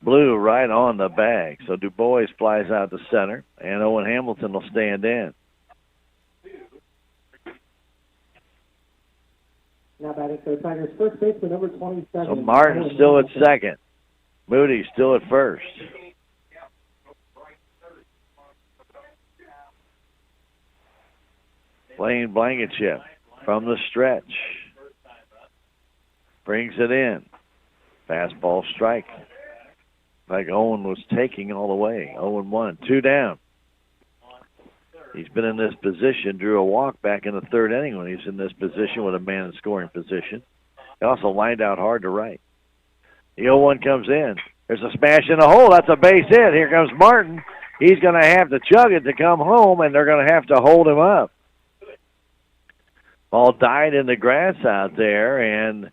Blue, right on the bag. So Du Bois flies out to center, and Owen Hamilton will stand in. Now batting for the Tigers, first baseman number 27. So Martin's still at second. Moody's still at first. Lane Blankenship from the stretch. Brings it in. Fastball strike. Like Owen was taking all the way. 0-1. 2 down. He's been in this position. Drew a walk back in the third inning when he's in this position with a man in scoring position. He also lined out hard to right. The 0-1 comes in. There's a smash in the hole. That's a base hit. Here comes Martin. He's going to have to chug it to come home, and they're going to have to hold him up. Ball died in the grass out there, and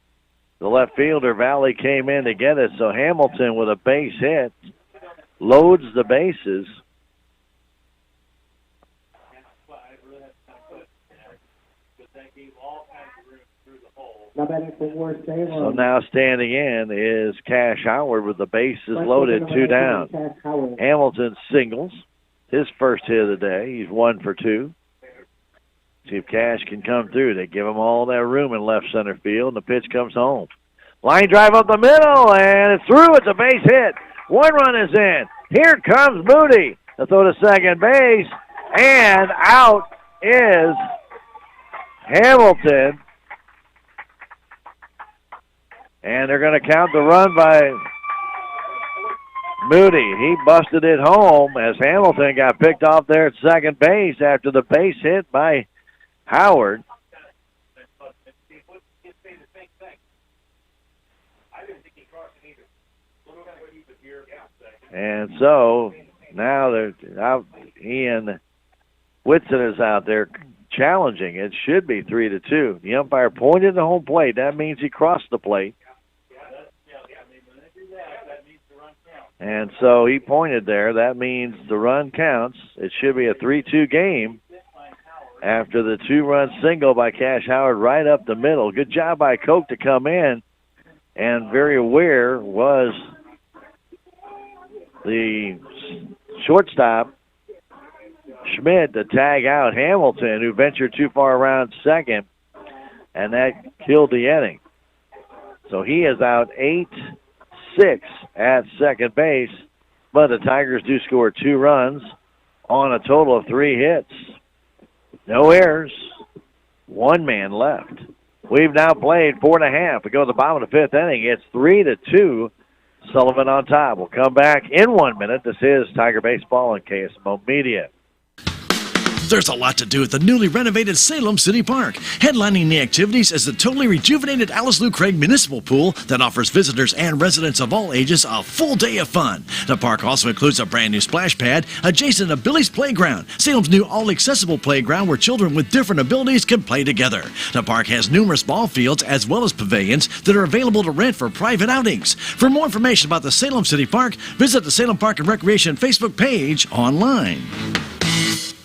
the left fielder, Valley, came in to get it. So Hamilton with a base hit loads the bases. So now standing in is Cash Howard with the bases loaded, 2 down. Hamilton singles, his first hit of the day. He's 1 for 2. See if Cash can come through. They give him all that room in left center field, and the pitch comes home. Line drive up the middle, and it's through. It's a base hit. 1 run is in. Here comes Moody to throw to second base, and out is Hamilton. And they're going to count the run by Moody. He busted it home as Hamilton got picked off there at second base after the base hit by Howard. And so now they're out. Ian Whitson is out there challenging. It should be 3-2. The umpire pointed to home plate. That means he crossed the plate. And so he pointed there. That means the run counts. It should be a 3-2 game after the 2-run single by Cash Howard right up the middle. Good job by Koch to come in, and very aware was the shortstop, Schmidt, to tag out Hamilton, who ventured too far around second, and that killed the inning. So he is out 8-6 at second base, but the Tigers do score 2 runs on a total of 3 hits. No errors, 1 man left. We've now played 4.5. We go to the bottom of the 5th inning. It's 3-2. Sullivan on top. We'll come back in 1 minute. This is Tiger Baseball on KSMO Media. There's a lot to do at the newly renovated Salem City Park. Headlining the activities is the totally rejuvenated Alice Lou Craig Municipal Pool that offers visitors and residents of all ages a full day of fun. The park also includes a brand new splash pad adjacent to Billy's Playground, Salem's new all-accessible playground where children with different abilities can play together. The park has numerous ball fields as well as pavilions that are available to rent for private outings. For more information about the Salem City Park, visit the Salem Park and Recreation Facebook page online.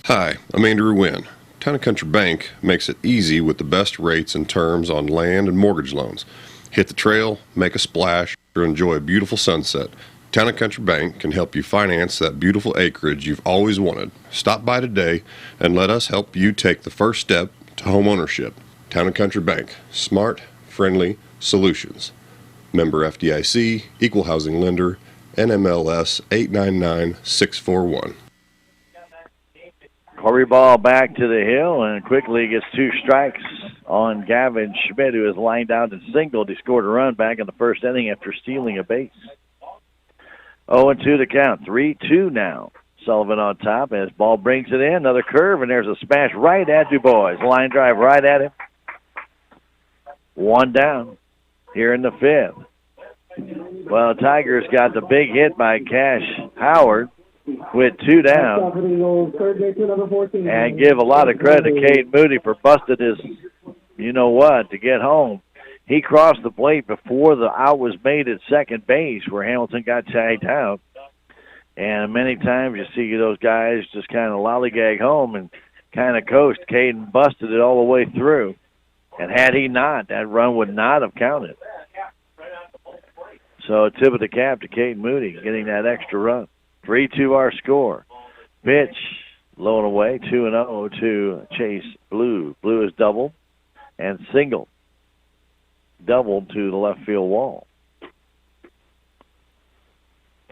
Hi, I'm Andrew Wynn. Town & Country Bank makes it easy with the best rates and terms on land and mortgage loans. Hit the trail, make a splash, or enjoy a beautiful sunset. Town & Country Bank can help you finance that beautiful acreage you've always wanted. Stop by today and let us help you take the first step to home ownership. Town & Country Bank. Smart, friendly solutions. Member FDIC, Equal Housing Lender, NMLS 899641. Corey ball back to the hill and quickly gets 2 strikes on Gavin Schmidt, who is lined out and singled. He scored a run back in the first inning after stealing a base. 0-2 to count. 3-2 now. Sullivan on top as ball brings it in. Another curve, and there's a smash right at DuBois. Line drive right at him. 1 down here in the 5th. Well, the Tigers got the big hit by Cash Howard with 2 down, and give a lot of credit to Cade Moody for busting his you-know-what to get home. He crossed the plate before the out was made at second base where Hamilton got tagged out. And many times you see those guys just kind of lollygag home and kind of coast. Caden busted it all the way through. And had he not, that run would not have counted. So a tip of the cap to Caden Moody getting that extra run. 3-2 our score. Pitch, low and away, 2-0 to Chase Blue. Blue is doubled and singled. Doubled to the left field wall.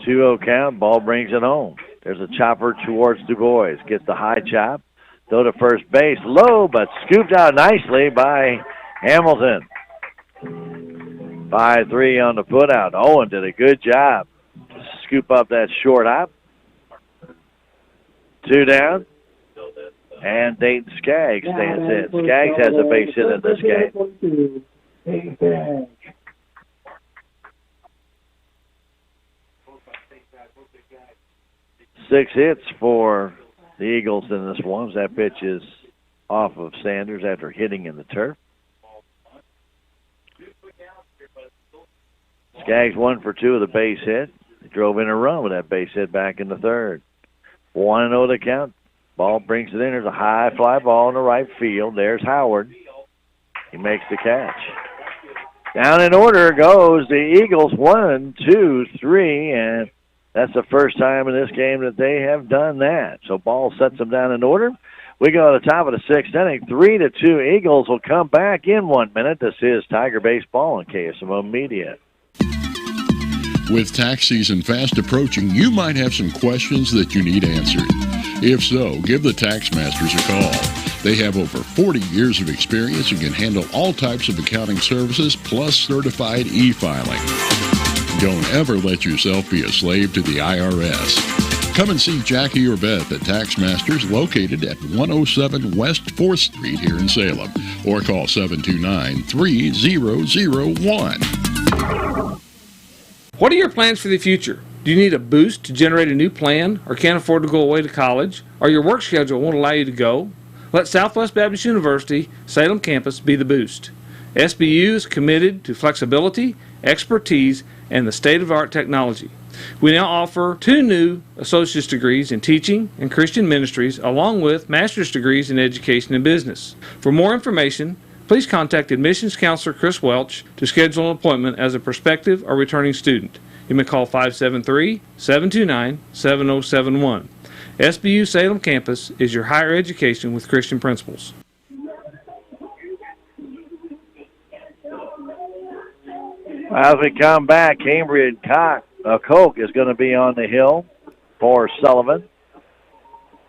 2-0 count, ball brings it home. There's a chopper towards DuBois. Gets the high chop. Throw to first base, low, but scooped out nicely by Hamilton. 5-3 on the putout. Owen did a good job. Scoop up that short hop. 2 down. And Dayton Skaggs stands in. Skaggs has a base hit in this game. 6 hits for the Eagles in this one. That pitch is off of Sanders after hitting in the turf. Skaggs 1 for 2 with a base hit. They drove in a run with that base hit back in the third. 1-0 to count. Ball brings it in. There's a high fly ball in the right field. There's Howard. He makes the catch. Down in order goes the Eagles. 1, 2, 3, and that's the first time in this game that they have done that. So ball sets them down in order. We go to the top of the sixth inning. 3-2. Eagles will come back in 1 minute. This is Tiger Baseball on KSMO Media. With tax season fast approaching, you might have some questions that you need answered. If so, give the Tax Masters a call. They have over 40 years of experience and can handle all types of accounting services plus certified e-filing. Don't ever let yourself be a slave to the IRS. Come and see Jackie or Beth at Tax Masters, located at 107 West 4th Street here in Salem, or call 729-3001. What are your plans for the future? Do you need a boost to generate a new plan, or can't afford to go away to college, or your work schedule won't allow you to go? Let Southwest Baptist University, Salem campus be the boost. SBU is committed to flexibility, expertise, and the state-of-the-art technology. We now offer 2 new associate's degrees in teaching and Christian ministries, along with master's degrees in education and business. For more information, please contact admissions counselor Chris Welch to schedule an appointment as a prospective or returning student. You may call 573-729-7071. SBU Salem campus is your higher education with Christian principles. As we come back, Cambria Koch is going to be on the hill for Sullivan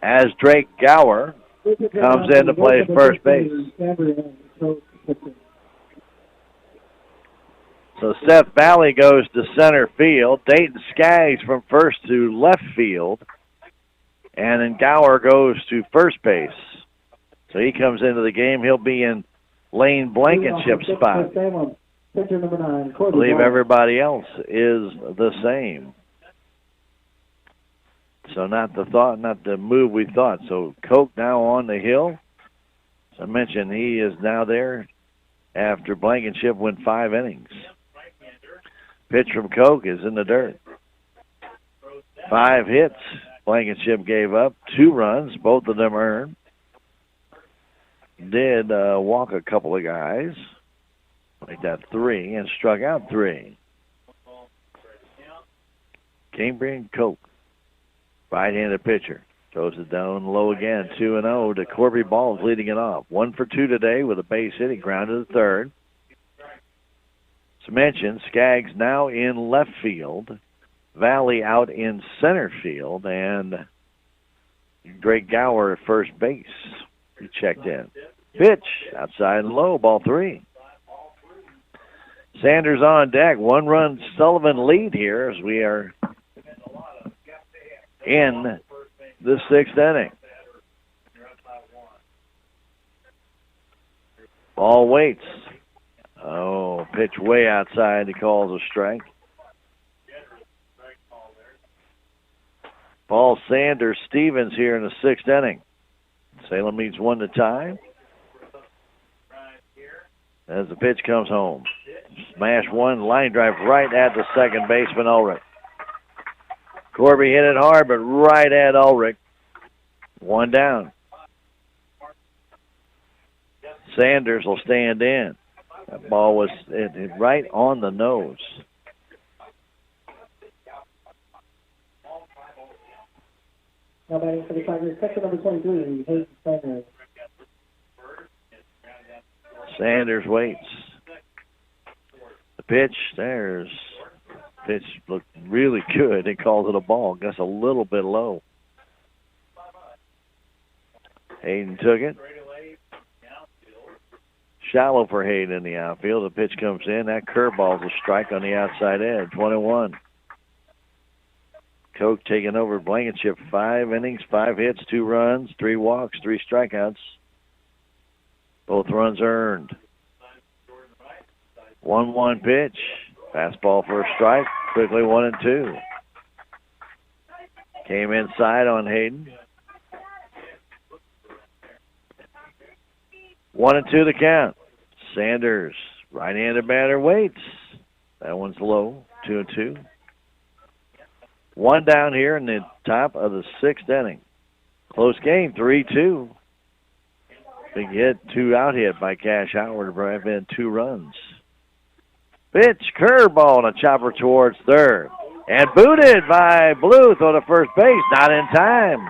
as Drake Gower comes in to play first base. So Seth Valley goes to center field. Dayton Skaggs from first to left field. And then Gower goes to first base. So he comes into the game. He'll be in Lane Blankenship's spot. I believe everybody else is the same. So not the move we thought. So Koch now on the hill. As I mentioned, he is now there after Blankenship went 5 innings. Pitch from Koch is in the dirt. 5 hits. Blankenship gave up 2 runs, both of them earned. Did walk a couple of guys. Like that 3 and struck out 3. Cambrian Koch, right-handed pitcher. Throws it down low again, 2-0 to Corby Balls leading it off. 1 for 2 today with a base hit. He grounded to third. As mentioned, Skaggs now in left field. Valley out in center field. And Drake Gower at first base. He checked in. Pitch outside and low, ball 3. Sanders on deck. 1-run Sullivan lead here as we are in the 6th inning. Ball waits. Oh, pitch way outside. He calls a strike. Ball Sanders Stevens here in the 6th inning. Salem needs 1 to tie. As the pitch comes home. Smash 1, line drive right at the second baseman, Ulrich. Corby hit it hard, but right at Ulrich. 1 down. Sanders will stand in. That ball was right on the nose. Now batting for the Tigers, catcher number 23, Hayden Sanders. Sanders waits. The pitch, pitch looked really good. He calls it a ball. Guess a little bit low. Hayden took it. Shallow for Hayden in the outfield. The pitch comes in. That curveball's a strike on the outside edge. 1-1. Koch taking over Blankenship. 5 innings, 5 hits, 2 runs, 3 walks, 3 strikeouts. Both runs earned. 1-1 pitch. Fastball for a strike. Quickly 1-2. Came inside on Hayden. 1-2 the count. Sanders, right-handed batter, waits. That one's low, 2-2. One down here in the top of the sixth inning. Close game, 3-2. Big hit, 2 out hit by Cash Howard to drive in 2 runs. Pitch, curveball, and a chopper towards third. And booted by Blue, throw to first base, not in time.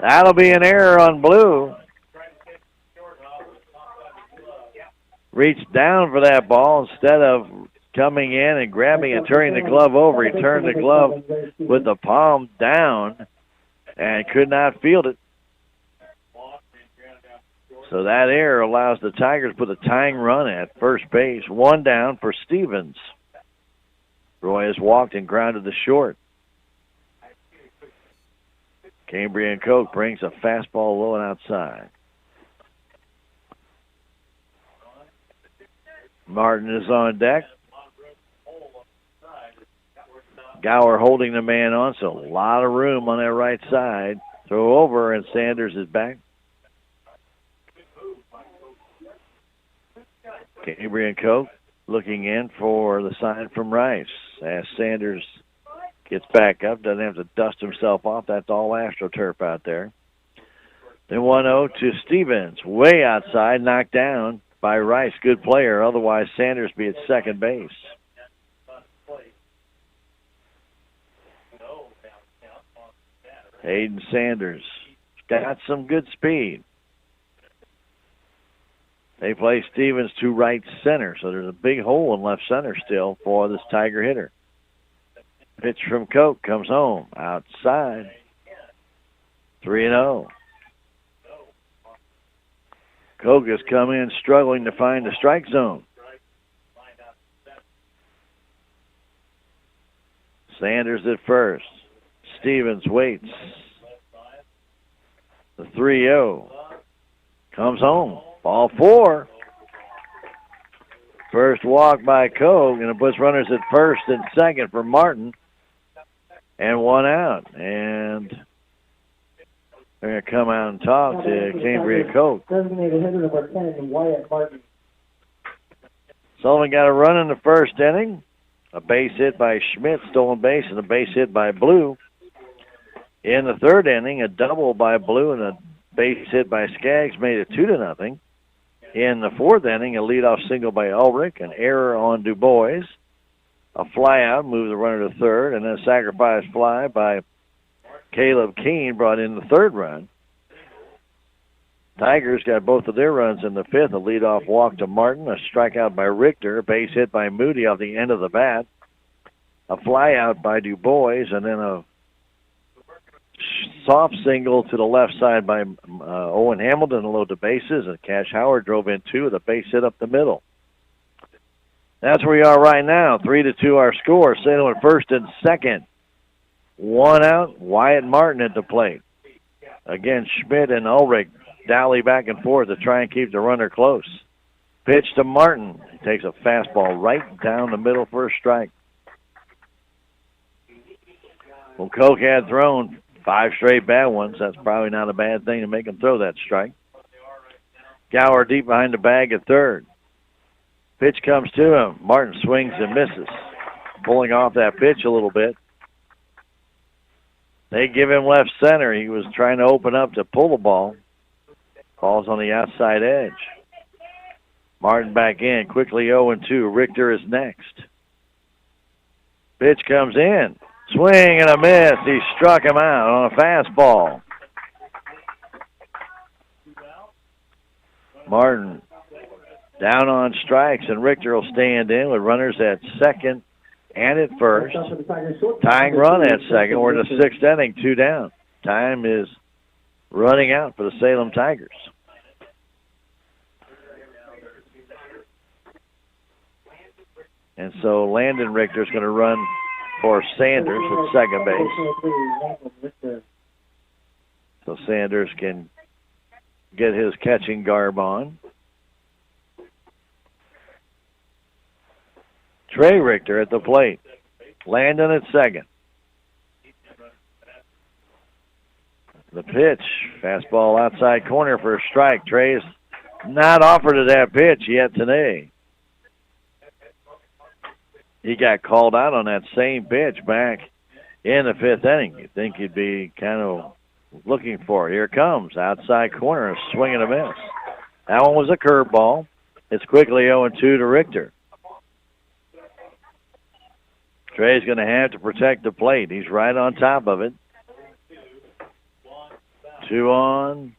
That'll be an error on Blue. Reached down for that ball instead of coming in and grabbing and turning the glove over. He turned the glove with the palm down and could not field it. So that error allows the Tigers to put a tying run at first base. 1 down for Stevens. Roy has walked and grounded to short. Cambrian Coke brings a fastball low and outside. Martin is on deck. Gower holding the man on, so a lot of room on that right side. Throw over, and Sanders is back. Cambrian Coke looking in for the sign from Rice. As Sanders gets back up, doesn't have to dust himself off. That's all AstroTurf out there. Then 1-0 to Stevens. Way outside, knocked down by Rice. Good player. Otherwise, Sanders be at second base. Hayden Sanders got some good speed. They play Stevens to right center, so there's a big hole in left center still for this Tiger hitter. Pitch from Coke comes home. Outside. 3-0. Coke has come in struggling to find the strike zone. Sanders at first. Stevens waits. The 3-0 comes home. Ball 4. First walk by Coke, and it puts runners at first and second for Martin. And 1 out. And they're going to come out and talk to Cambria Coke. Designated hitter number 10, Wyatt Martin. Sullivan got a run in the first inning. A base hit by Schmidt, stolen base, and a base hit by Blue. In the third inning, a double by Blue and a base hit by Skaggs made it 2-0. In the fourth inning, a leadoff single by Ulrich, an error on Du Bois, a fly out moved the runner to third, and then a sacrifice fly by Caleb Keene brought in the third run. Tigers got both of their runs in the fifth, a leadoff walk to Martin, a strikeout by Richter, a base hit by Moody off the end of the bat, a fly out by Du Bois, and then a soft single to the left side by Owen Hamilton, a load to bases, and Cash Howard drove in 2 with a base hit up the middle. That's where we are right now. 3-2 our score. Salem at first and second. 1 out, Wyatt Martin at the plate. Again, Schmidt and Ulrich dally back and forth to try and keep the runner close. Pitch to Martin. He takes a fastball right down the middle for a strike. Well, Coke had thrown 5 straight bad ones. That's probably not a bad thing to make him throw that strike. Gower deep behind the bag at third. Pitch comes to him. Martin swings and misses. Pulling off that pitch a little bit. They give him left center. He was trying to open up to pull the ball. Ball's on the outside edge. Martin back in. Quickly 0-2. Richter is next. Pitch comes in. Swing and a miss. He struck him out on a fastball. Martin down on strikes, and Richter will stand in with runners at second and at first. Tying run at second. We're in the sixth inning, 2 down. Time is running out for the Salem Tigers. And so Landon Richter is going to run for Sanders at second base. So Sanders can get his catching garb on. Trey Richter at the plate. Landon at second. The pitch, fastball outside corner for a strike. Trey's not offered to that pitch yet today. He got called out on that same pitch back in the fifth inning. You'd think he'd be kind of looking for it. Here it comes, outside corner, a swing and a miss. That one was a curveball. It's quickly 0-2 to Richter. Trey's going to have to protect the plate. He's right on top of it. 2 on.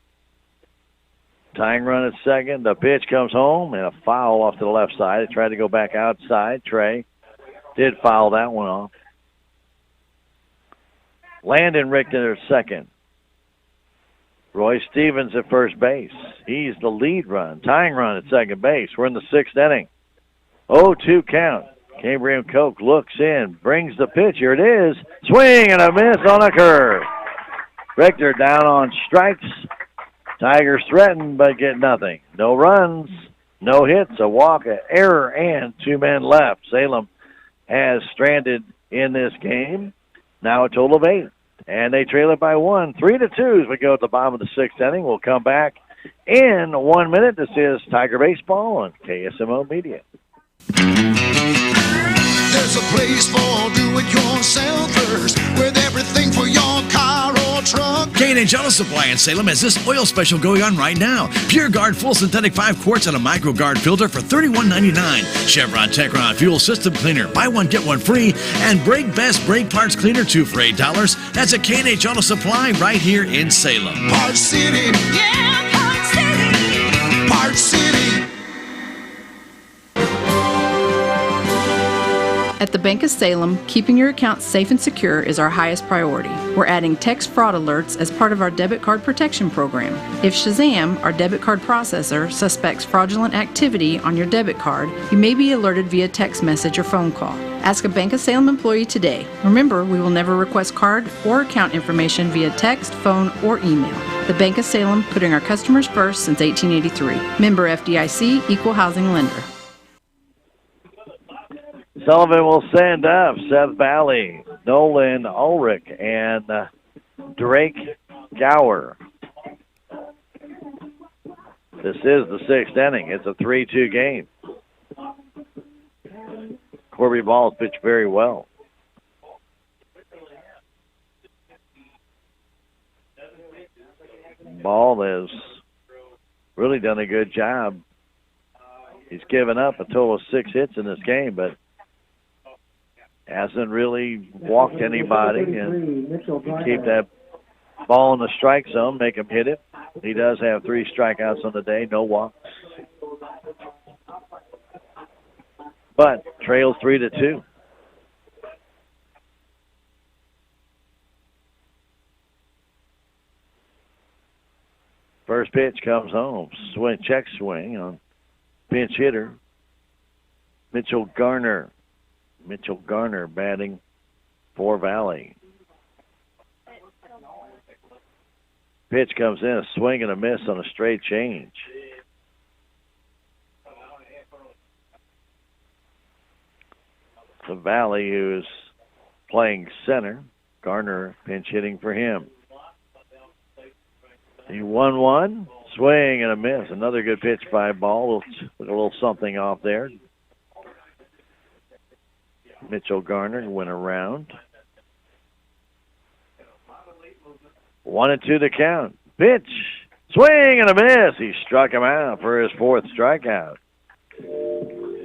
Tying run at second. The pitch comes home and a foul off to the left side. He tried to go back outside. Trey did foul that one off. Landon Richter at second. Roy Stevens at first base. He's the lead run. Tying run at second base. We're in the sixth inning. 0-2 count. Cambrian Koch looks in, brings the pitch. Here it is. Swing and a miss on a curve. Richter down on strikes. Tigers threaten but get nothing. No runs, no hits, a walk, an error, and 2 men left. Salem has stranded in this game. Now a total of 8. And they trail it by 1, 3-2 as we go to the bottom of the sixth inning. We'll come back in 1 minute. This is Tiger Baseball on KSMO Media. There's a place for do-it-yourselfers with everything for your car or truck. K&H Auto Supply in Salem has this oil special going on right now. Pure Guard full synthetic 5 quarts and a Micro Guard filter for $31.99. Chevron Techron fuel system cleaner, buy one get one free, and Brake Best brake parts cleaner 2 for $8. That's a K&H Auto Supply right here in Salem. Parts City. Yeah, Parts City. Parts City. At the Bank of Salem, keeping your account safe and secure is our highest priority. We're adding text fraud alerts as part of our debit card protection program. If Shazam, our debit card processor, suspects fraudulent activity on your debit card, you may be alerted via text message or phone call. Ask a Bank of Salem employee today. Remember, we will never request card or account information via text, phone, or email. The Bank of Salem, putting our customers first since 1883. Member FDIC, Equal Housing Lender. Sullivan will send up Seth Valley, Nolan Ulrich, and Drake Gower. This is the sixth inning. It's a 3-2 game. Corby Ball pitched very well. Ball has really done a good job. He's given up a total of 6 hits in this game, but hasn't really walked anybody, and keep that ball in the strike zone, make him hit it. He does have 3 strikeouts on the day, no walks. But trails 3-2. First pitch comes home. Swing, check swing on pinch hitter Mitchell Garner. Mitchell Garner batting for Valley. Pitch comes in, a swing and a miss on a straight change. The Valley, who's playing center. Garner pinch hitting for him. He 1-1, swing and a miss. Another good pitch by Ball. A little something off there. Mitchell Garner went around. 1-2 to count. Pitch, swing and a miss. He struck him out for his 4th strikeout.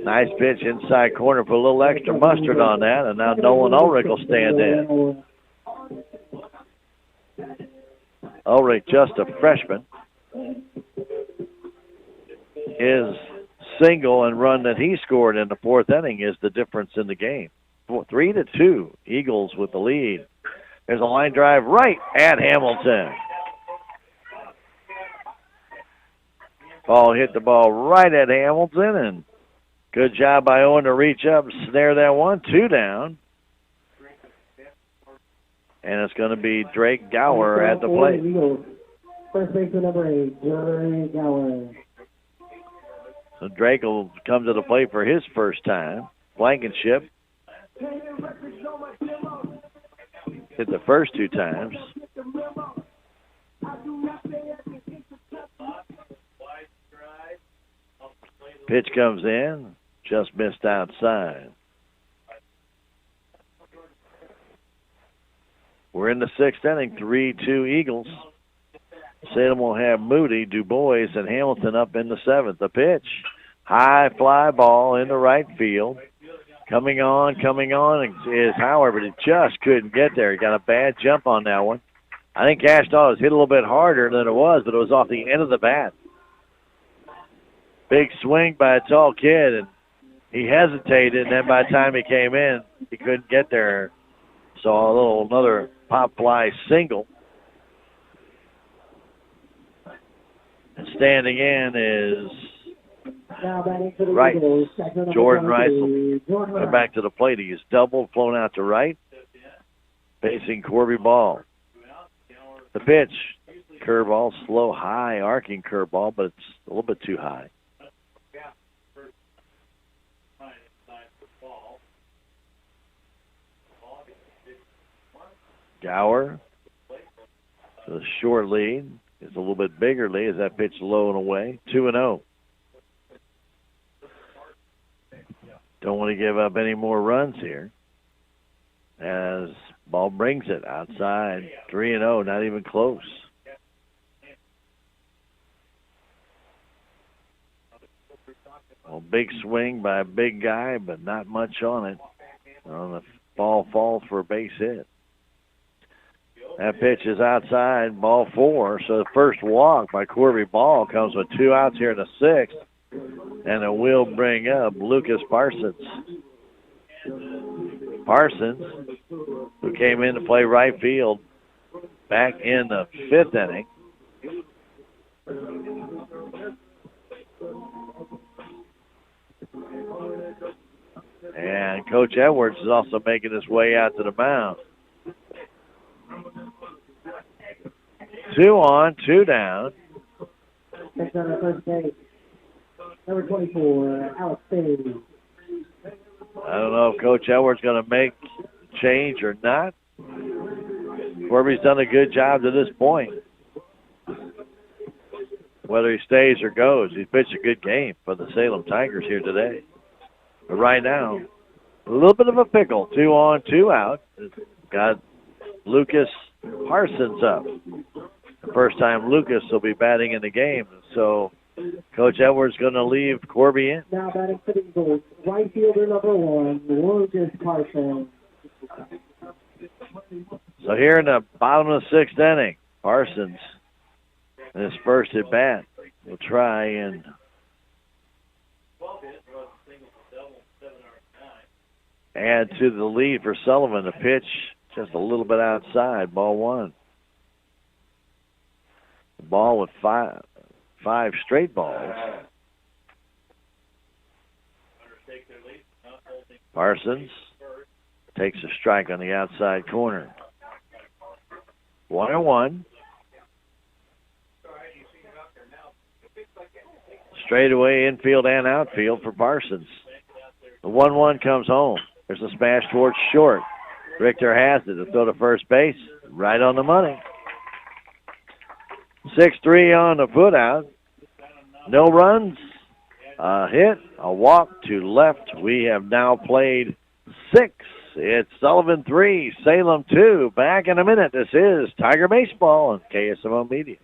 Nice pitch inside corner. Put a little extra mustard on that, and now Nolan Ulrich will stand in. Ulrich, just a freshman. His single and run that he scored in the 4th inning is the difference in the game. 3-2, Eagles with the lead. There's a line drive right at Hamilton. Ball hit the ball right at Hamilton, and good job by Owen to reach up and snare that one. 2 down. And it's going to be Drake Gower at the plate. First baseman number 8, Drake Gower. So Drake will come to the plate for his first time. Blankenship hit the first 2 times. Pitch comes in, just missed outside. We're in the sixth inning, 3-2 Eagles. Salem will have Moody, Du Bois, and Hamilton up in the seventh. The pitch, high fly ball into right field. Coming on is Howard, but he just couldn't get there. He got a bad jump on that one. I think Cash Dawes hit a little bit harder than it was, but it was off the end of the bat. Big swing by a tall kid, and he hesitated, and then by the time he came in, he couldn't get there. So another pop fly single. And standing in is Rice. Jordan Rice will come back to the plate. He is doubled, flown out to right, facing Corby Ball. The pitch, curveball, slow, high, arcing curveball, but it's a little bit too high. Gower to the short lead. It's a little bit bigger lead as that pitch low and away. 2-0. Don't want to give up any more runs here. As ball brings it outside. 3-0, not even close. Well, big swing by a big guy, but not much on it. The ball falls for a base hit. That pitch is outside, ball 4. So the first walk by Corby Ball comes with 2 outs here in the sixth. And it will bring up Lucas Parsons. Parsons, who came in to play right field back in the fifth inning. And Coach Edwards is also making his way out to the mound. 2 on, 2 down. That's on the first base. Number 24, Alex Page. I don't know if Coach Edwards going to make change or not. Corby's done a good job to this point. Whether he stays or goes, he's pitched a good game for the Salem Tigers here today. But right now, a little bit of a pickle. 2 on, 2 out. Got Lucas Parsons up. The first time Lucas will be batting in the game. So Coach Edwards going to leave Corby in. Now batting for the Eagles, right fielder number 1, Lucas Parsons. So here in the bottom of the sixth inning, Parsons, in his first at bat, will try and add to the lead for Sullivan. The pitch just a little bit outside, ball 1. The ball with five straight balls. Parsons takes a strike on the outside corner. 1-1. Straightaway infield and outfield for Parsons. The 1-1 comes home. There's a smash towards short. Richter has it to throw to first base. Right on the money. 6-3 on the foot out. No runs, a hit, a walk to left. We have now played 6. It's Sullivan 3, Salem 2. Back in a minute. This is Tiger Baseball on KSMO Media.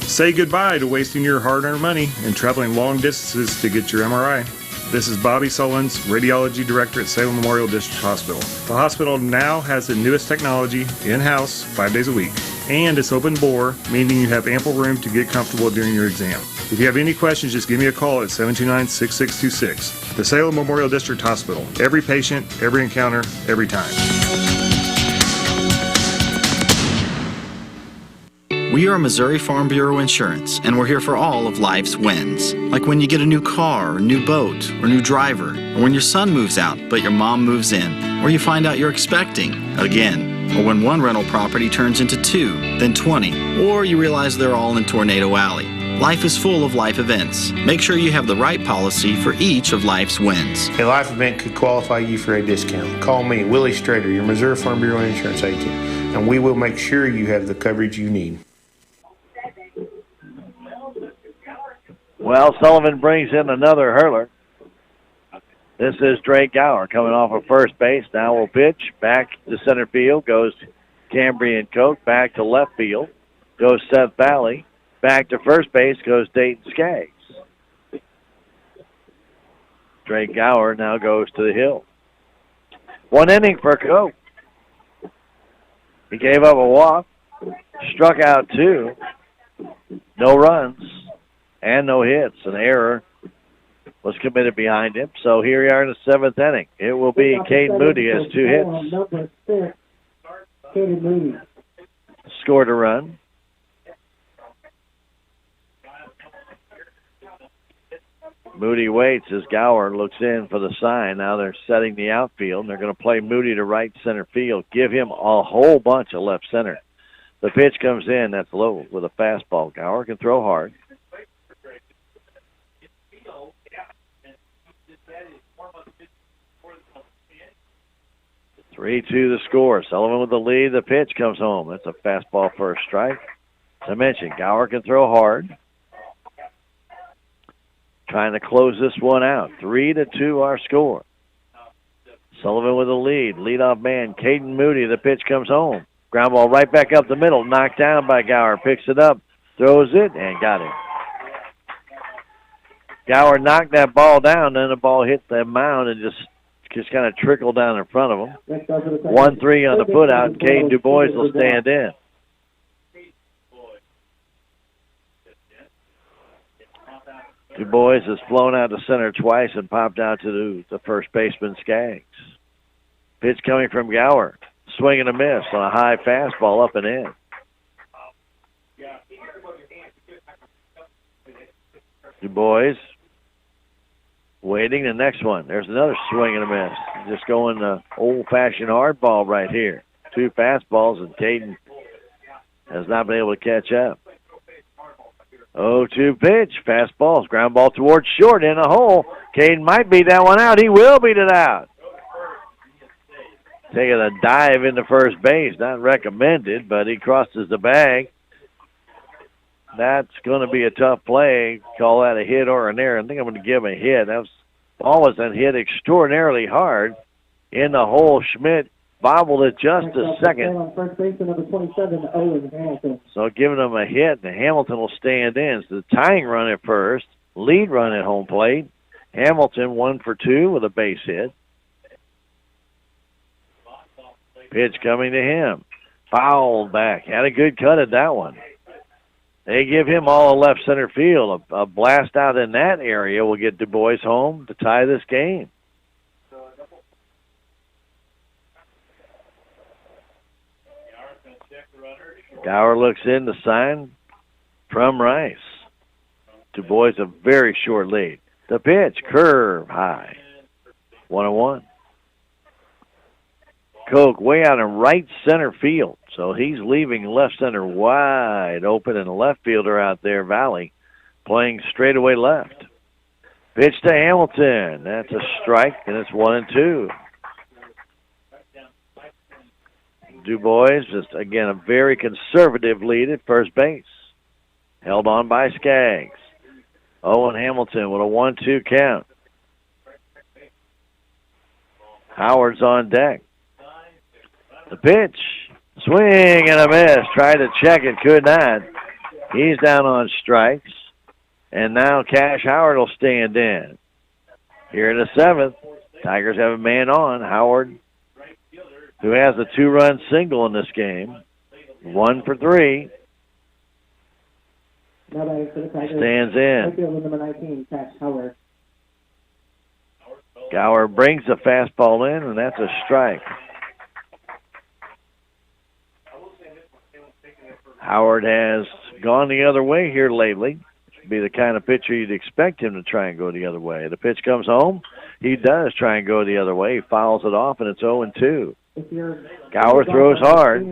Say goodbye to wasting your hard-earned money and traveling long distances to get your MRI. This is Bobby Sullins, Radiology Director at Salem Memorial District Hospital. The hospital now has the newest technology in-house 5 days a week. And it's open bore, meaning you have ample room to get comfortable during your exam. If you have any questions, just give me a call at 729-6626. The Salem Memorial District Hospital. Every patient, every encounter, every time. We are Missouri Farm Bureau Insurance, and we're here for all of life's wins. Like when you get a new car, or new boat, or new driver, or when your son moves out, but your mom moves in, or you find out you're expecting again. Or when one rental property turns into 2, then 20, or you realize they're all in Tornado Alley. Life is full of life events. Make sure you have the right policy for each of life's wins. A life event could qualify you for a discount. Call me, Willie Strader, your Missouri Farm Bureau Insurance agent, and we will make sure you have the coverage you need. Well, Sullivan brings in another hurler. This is Drake Gower coming off of first base. Now will pitch back to center field. Goes Cambrian Koch. Back to left field. Goes Seth Valley. Back to first base goes Dayton Skaggs. Drake Gower now goes to the hill. 1 inning for Koch. He gave up a walk. Struck out 2. No runs and no hits. An error was committed behind him. So here we are in the 7th inning. It will be Caden Moody has 2 hits. Number 6, Caden Moody. Scored a run. Moody waits as Gower looks in for the sign. Now they're setting the outfield, and they're going to play Moody to right center field. Give him a whole bunch of left center. The pitch comes in. That's low with a fastball. Gower can throw hard. 3-2 the score. Sullivan with the lead. The pitch comes home. That's a fastball for a strike. As I mentioned, Gower can throw hard. Trying to close this one out. 3-2 our score. Sullivan with the lead. Leadoff man, Caden Moody. The pitch comes home. Ground ball right back up the middle. Knocked down by Gower. Picks it up. Throws it and got him. Gower knocked that ball down. Then the ball hit the mound and just kind of trickled down in front of him. 1-3 on the put out. Caden DuBois will stand in. DuBois has flown out to center twice and popped out to the first baseman, Skaggs. Pitch coming from Gower. Swing and a miss on a high fastball up and in. DuBois waiting the next one. There's another swing and a miss. Just going the old-fashioned hardball right here. 2 fastballs, and Caden has not been able to catch up. 0-2 pitch. Fastballs. Ground ball towards short in a hole. Caden might beat that one out. He will beat it out. Taking a dive into first base. Not recommended, but he crosses the bag. That's going to be a tough play. Call that a hit or an error. I think I'm going to give him a hit. That ball was hit extraordinarily hard in the hole. Schmidt bobbled it just a second. First baseman number 27, Owen Hamilton. So giving him a hit, and Hamilton will stand in. So the tying run at first, lead run at home plate. Hamilton 1 for 2 with a base hit. Pitch coming to him. Fouled back. Had a good cut at that one. They give him all of left center field. A blast out in that area will get DuBois home to tie this game. Gower looks in the sign from Rice. DuBois a very short lead. The pitch, curve high. 1-1. Koch way out in right center field. So he's leaving left center wide open, and the left fielder out there, Valley, playing straightaway left. Pitch to Hamilton. That's a strike, and it's 1-2. DuBois, just again, a very conservative lead at first base. Held on by Skaggs. Owen Hamilton with a 1-2 count. Howard's on deck. The pitch. Swing and a miss. Tried to check it, could not. He's down on strikes. And now Cash Howard will stand in. Here in the 7th, Tigers have a man on. Howard, who has a 2-run single in this game. 1 for 3. Stands in. Number 19, Cash Howard. Gower brings the fastball in, and that's a strike. Howard has gone the other way here lately. Should be the kind of pitcher you'd expect him to try and go the other way. The pitch comes home. He does try and go the other way. He fouls it off, and it's 0-2. Gower throws hard.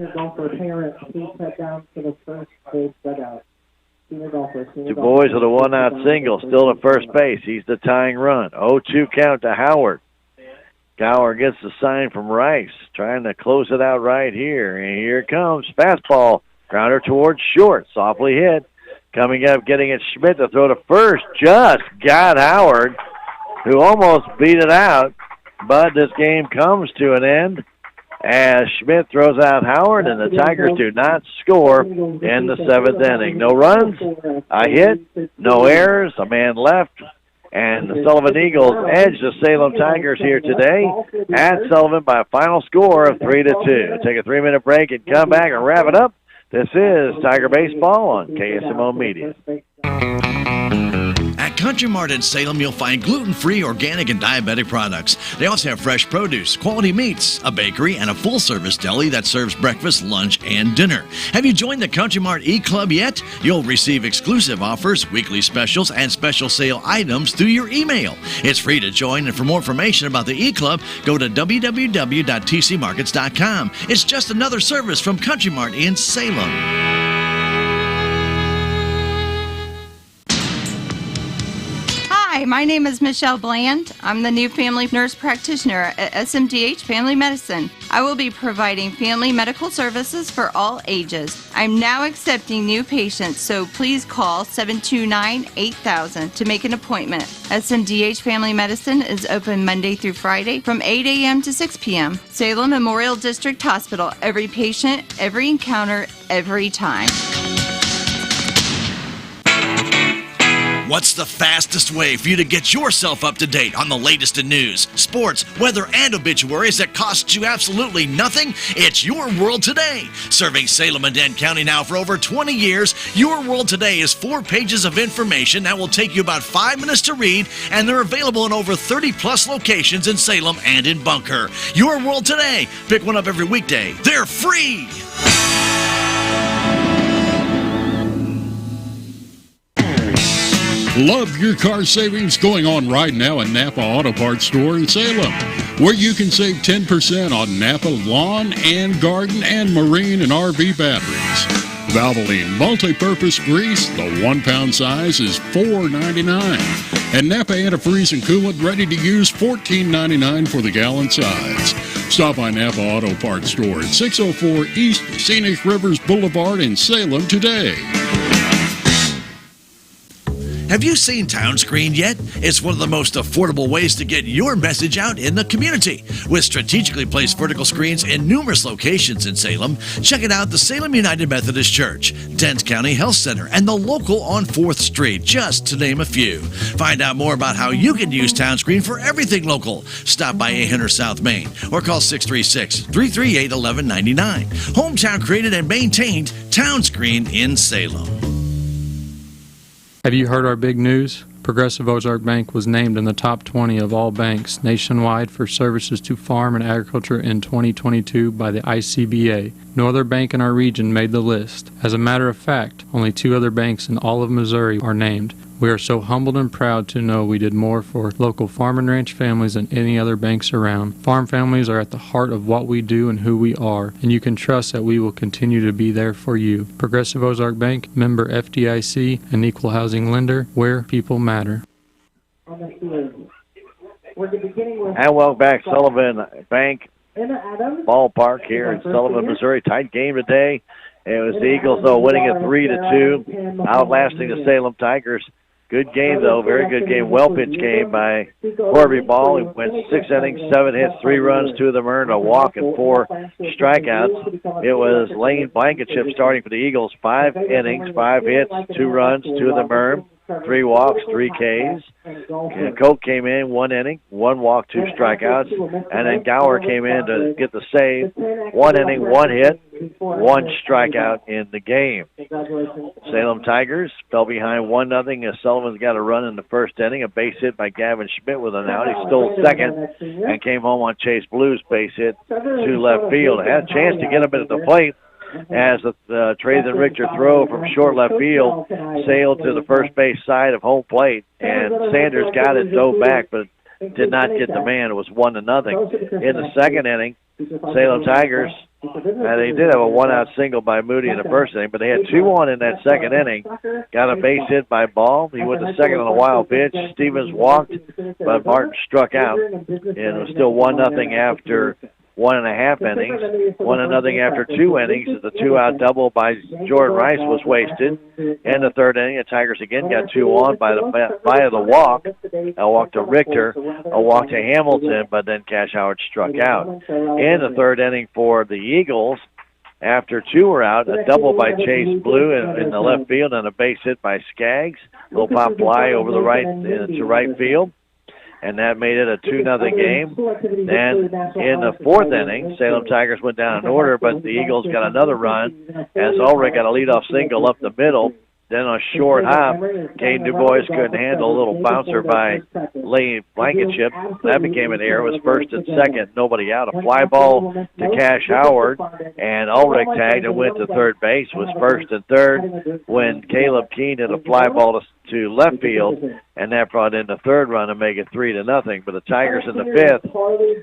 DuBois with a 1-out single, still to first base. He's the tying run. 0-2 count to Howard. Gower gets the sign from Rice, trying to close it out right here. And here it comes. Fastball. Grounder towards short. Softly hit. Coming up, getting it Schmidt to throw to first. Just got Howard, who almost beat it out. But this game comes to an end as Schmidt throws out Howard, and the Tigers do not score in the 7th inning. No runs, a hit, no errors, a man left, and the Sullivan Eagles edge the Salem Tigers here today at Sullivan by a final score of 3-2. Take a 3-minute break and come back and wrap it up. This is Tiger Baseball on KSMO Media. At Country Mart in Salem, you'll find gluten-free, organic, and diabetic products. They also have fresh produce, quality meats, a bakery, and a full-service deli that serves breakfast, lunch, and dinner. Have you joined the Country Mart e-Club yet? You'll receive exclusive offers, weekly specials, and special sale items through your email. It's free to join, and for more information about the e-Club, go to www.tcmarkets.com. It's just another service from Country Mart in Salem. Hi, my name is Michelle Bland. I'm the new family nurse practitioner at SMDH Family Medicine. I will be providing family medical services for all ages. I'm now accepting new patients, so please call 729-8000 to make an appointment. SMDH Family Medicine is open Monday through Friday from 8 a.m. to 6 p.m. Salem Memorial District Hospital. Every patient, every encounter, every time. What's the fastest way for you to get yourself up to date on the latest in news, sports, weather, and obituaries that cost you absolutely nothing? It's Your World Today. Serving Salem and Dent County now for over 20 years, Your World Today is 4 pages of information that will take you about 5 minutes to read, and they're available in over 30-plus locations in Salem and in Bunker. Your World Today. Pick one up every weekday. They're free. Love your car savings going on right now at Napa Auto Parts Store in Salem, where you can save 10% on Napa lawn and garden and marine and RV batteries. Valvoline multi-purpose grease, the 1-pound size, is $4.99. And Napa antifreeze and coolant ready to use, $14.99 for the gallon size. Stop by Napa Auto Parts Store at 604 East Scenic Rivers Boulevard in Salem today. Have you seen Town Screen yet? It's one of the most affordable ways to get your message out in the community. With strategically placed vertical screens in numerous locations in Salem, check it out: the Salem United Methodist Church, Dent County Health Center, and the local on 4th Street, just to name a few. Find out more about how you can use Town Screen for everything local. Stop by 800 South Main or call 636-338-1199. Hometown created and maintained, Town Screen in Salem. Have you heard our big news? Progressive Ozark Bank was named in the top 20 of all banks nationwide for services to farm and agriculture in 2022 by the ICBA. No other bank in our region made the list. As a matter of fact, only 2 other banks in all of Missouri are named. We are so humbled and proud to know we did more for local farm and ranch families than any other banks around. Farm families are at the heart of what we do and who we are, and you can trust that we will continue to be there for you. Progressive Ozark Bank, member FDIC, an equal housing lender, where people matter. And welcome back, Sullivan Bank Ballpark here in Sullivan, Missouri. Tight game today. It was the Eagles, though, winning it 3-2, outlasting the Salem Tigers. Good game, though. Very good game. Well-pitched game by Corby Ball. He went 6 innings, 7 hits, 3 runs, 2 of them earned, a walk, and 4 strikeouts. It was Lane Blankenship starting for the Eagles. 5 innings, 5 hits, 2 runs, 2 of them earned, 3 walks, 3 Ks. And Coke came in 1 inning, 1 walk, 2 strikeouts. And then Gower came in to get the save. 1 inning, 1 hit, 1 strikeout in the game. Salem Tigers fell behind 1-0 as Sullivan's got a run in the first inning. A base hit by Gavin Schmidt with an out. He stole second and came home on Chase Blue's base hit to left field. Had a chance to get him at the plate as the Traden Richter throw from short left field sailed to the first base side of home plate, and Sanders got it, dove back, but did not get the man. It was 1-0. In the second inning, Salem Tigers, they did have a 1-out single by Moody in the first inning, but they had 2 on in that second inning. Got a base hit by Ball. He went to second on a wild pitch. Stevens walked, but Martin struck out, and it was still 1-0 after 1.5 innings. 1-0 after 2 innings as the 2-out double by Jordan Rice was wasted. In the 3rd inning, the Tigers again got 2 on by the walk. A walk to Richter, a walk to Hamilton, but then Cash Howard struck out. In the 3rd inning for the Eagles, after 2 were out, a double by Chase Blue in the left field and a base hit by Skaggs. Little pop fly over the right to right field, and that made it a 2-0 game. Then in the 4th inning, Salem Tigers went down in order, but the Eagles got another run as Ulrich got a leadoff single up the middle. Then a short hop, Caden Du Bois couldn't handle a little bouncer by Lane Blankenship. That became an error. It was 1st and 2nd, nobody out. A fly ball to Cash Howard, and Ulrich tagged and went to 3rd base. It was 1st and 3rd when Caleb Keene hit a fly ball to left field, and that brought in the 3rd run to make it 3-0. But the Tigers in the 5th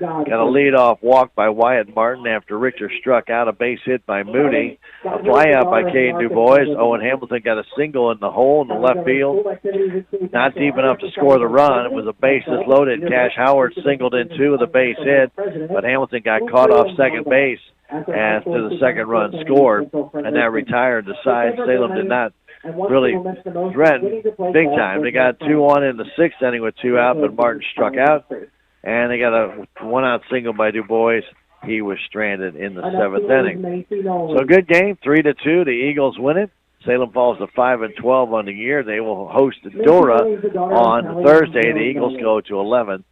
got a leadoff walk by Wyatt Martin after Richter struck out, a base hit by Moody, a fly out by Caden Du Bois. Owen Hamilton got a single in the hole in the left field, not deep enough to score the run. It was a bases loaded. Cash Howard singled in 2 with a base hit, but Hamilton got caught off second base after the 2nd run scored, and that retired the side. Salem did not really threaten big time. They got 2 on in the 6th inning with 2 out, but Martin struck out, and they got a 1-out single by Du Bois. He was stranded in the 7th inning. So a good game, 3-2. The Eagles win it. Salem falls to 5-12 on the year. They will host Dora on Thursday. The Eagles go to 11-6.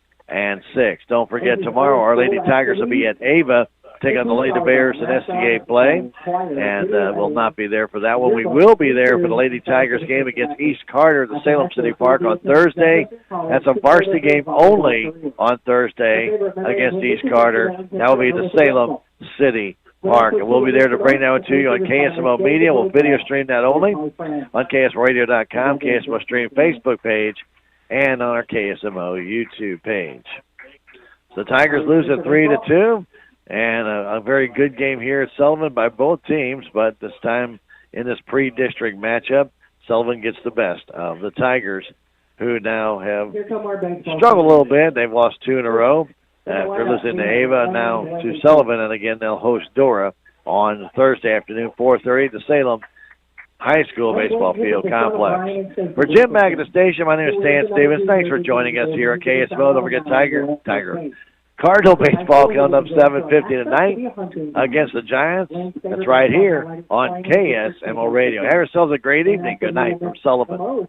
Don't forget, tomorrow Our Lady Tigers will be at Ava, take on the Lady Bears in SCA play, and will not be there for that one. We will be there for the Lady Tigers game against East Carter at the Salem City Park on Thursday. That's a varsity game only on Thursday against East Carter. That will be the Salem City Park, and we'll be there to bring that one to you on KSMO Media. We'll video stream that only on KSMORadio.com, KSMO Stream Facebook page, and on our KSMO YouTube page. So the Tigers lose at 3-2. And a very good game here at Sullivan by both teams, but this time in this pre-district matchup, Sullivan gets the best of the Tigers, who now have struggled a little bit. They've lost 2 in a row after losing to Ava, now to Sullivan, and again they'll host Dora on Thursday afternoon, 4:30 at the Salem High School Baseball Field Complex. For Jim back at the station, my name is Stan Stevens. Thanks for joining us here at KSMO. Don't forget Tiger Cardinal baseball coming up 7:50 tonight against the Giants. That's right here on KSMO Radio. Have yourselves a great evening. Good night from Sullivan.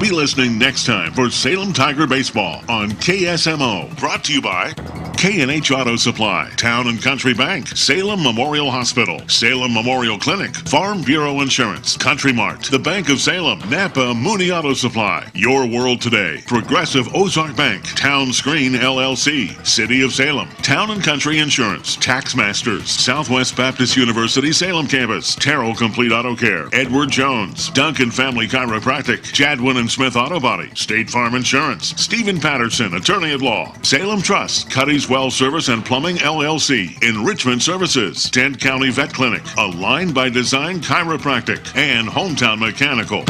Be listening next time for Salem Tiger Baseball on KSMO. Brought to you by K&H Auto Supply, Town and Country Bank, Salem Memorial Hospital, Salem Memorial Clinic, Farm Bureau Insurance, Country Mart, the Bank of Salem, Napa Mooney Auto Supply, Your World Today, Progressive Ozark Bank, Town Screen LLC, City of Salem, Town and Country Insurance, Tax Masters, Southwest Baptist University Salem Campus, Terrell Complete Auto Care, Edward Jones, Duncan Family Chiropractic, Jadwin and Smith Auto Body, State Farm Insurance, Stephen Patterson, Attorney at Law, Salem Trust, Cuddy's Well Service and Plumbing LLC, Enrichment Services, Dent County Vet Clinic, Aligned by Design Chiropractic, and Hometown Mechanical.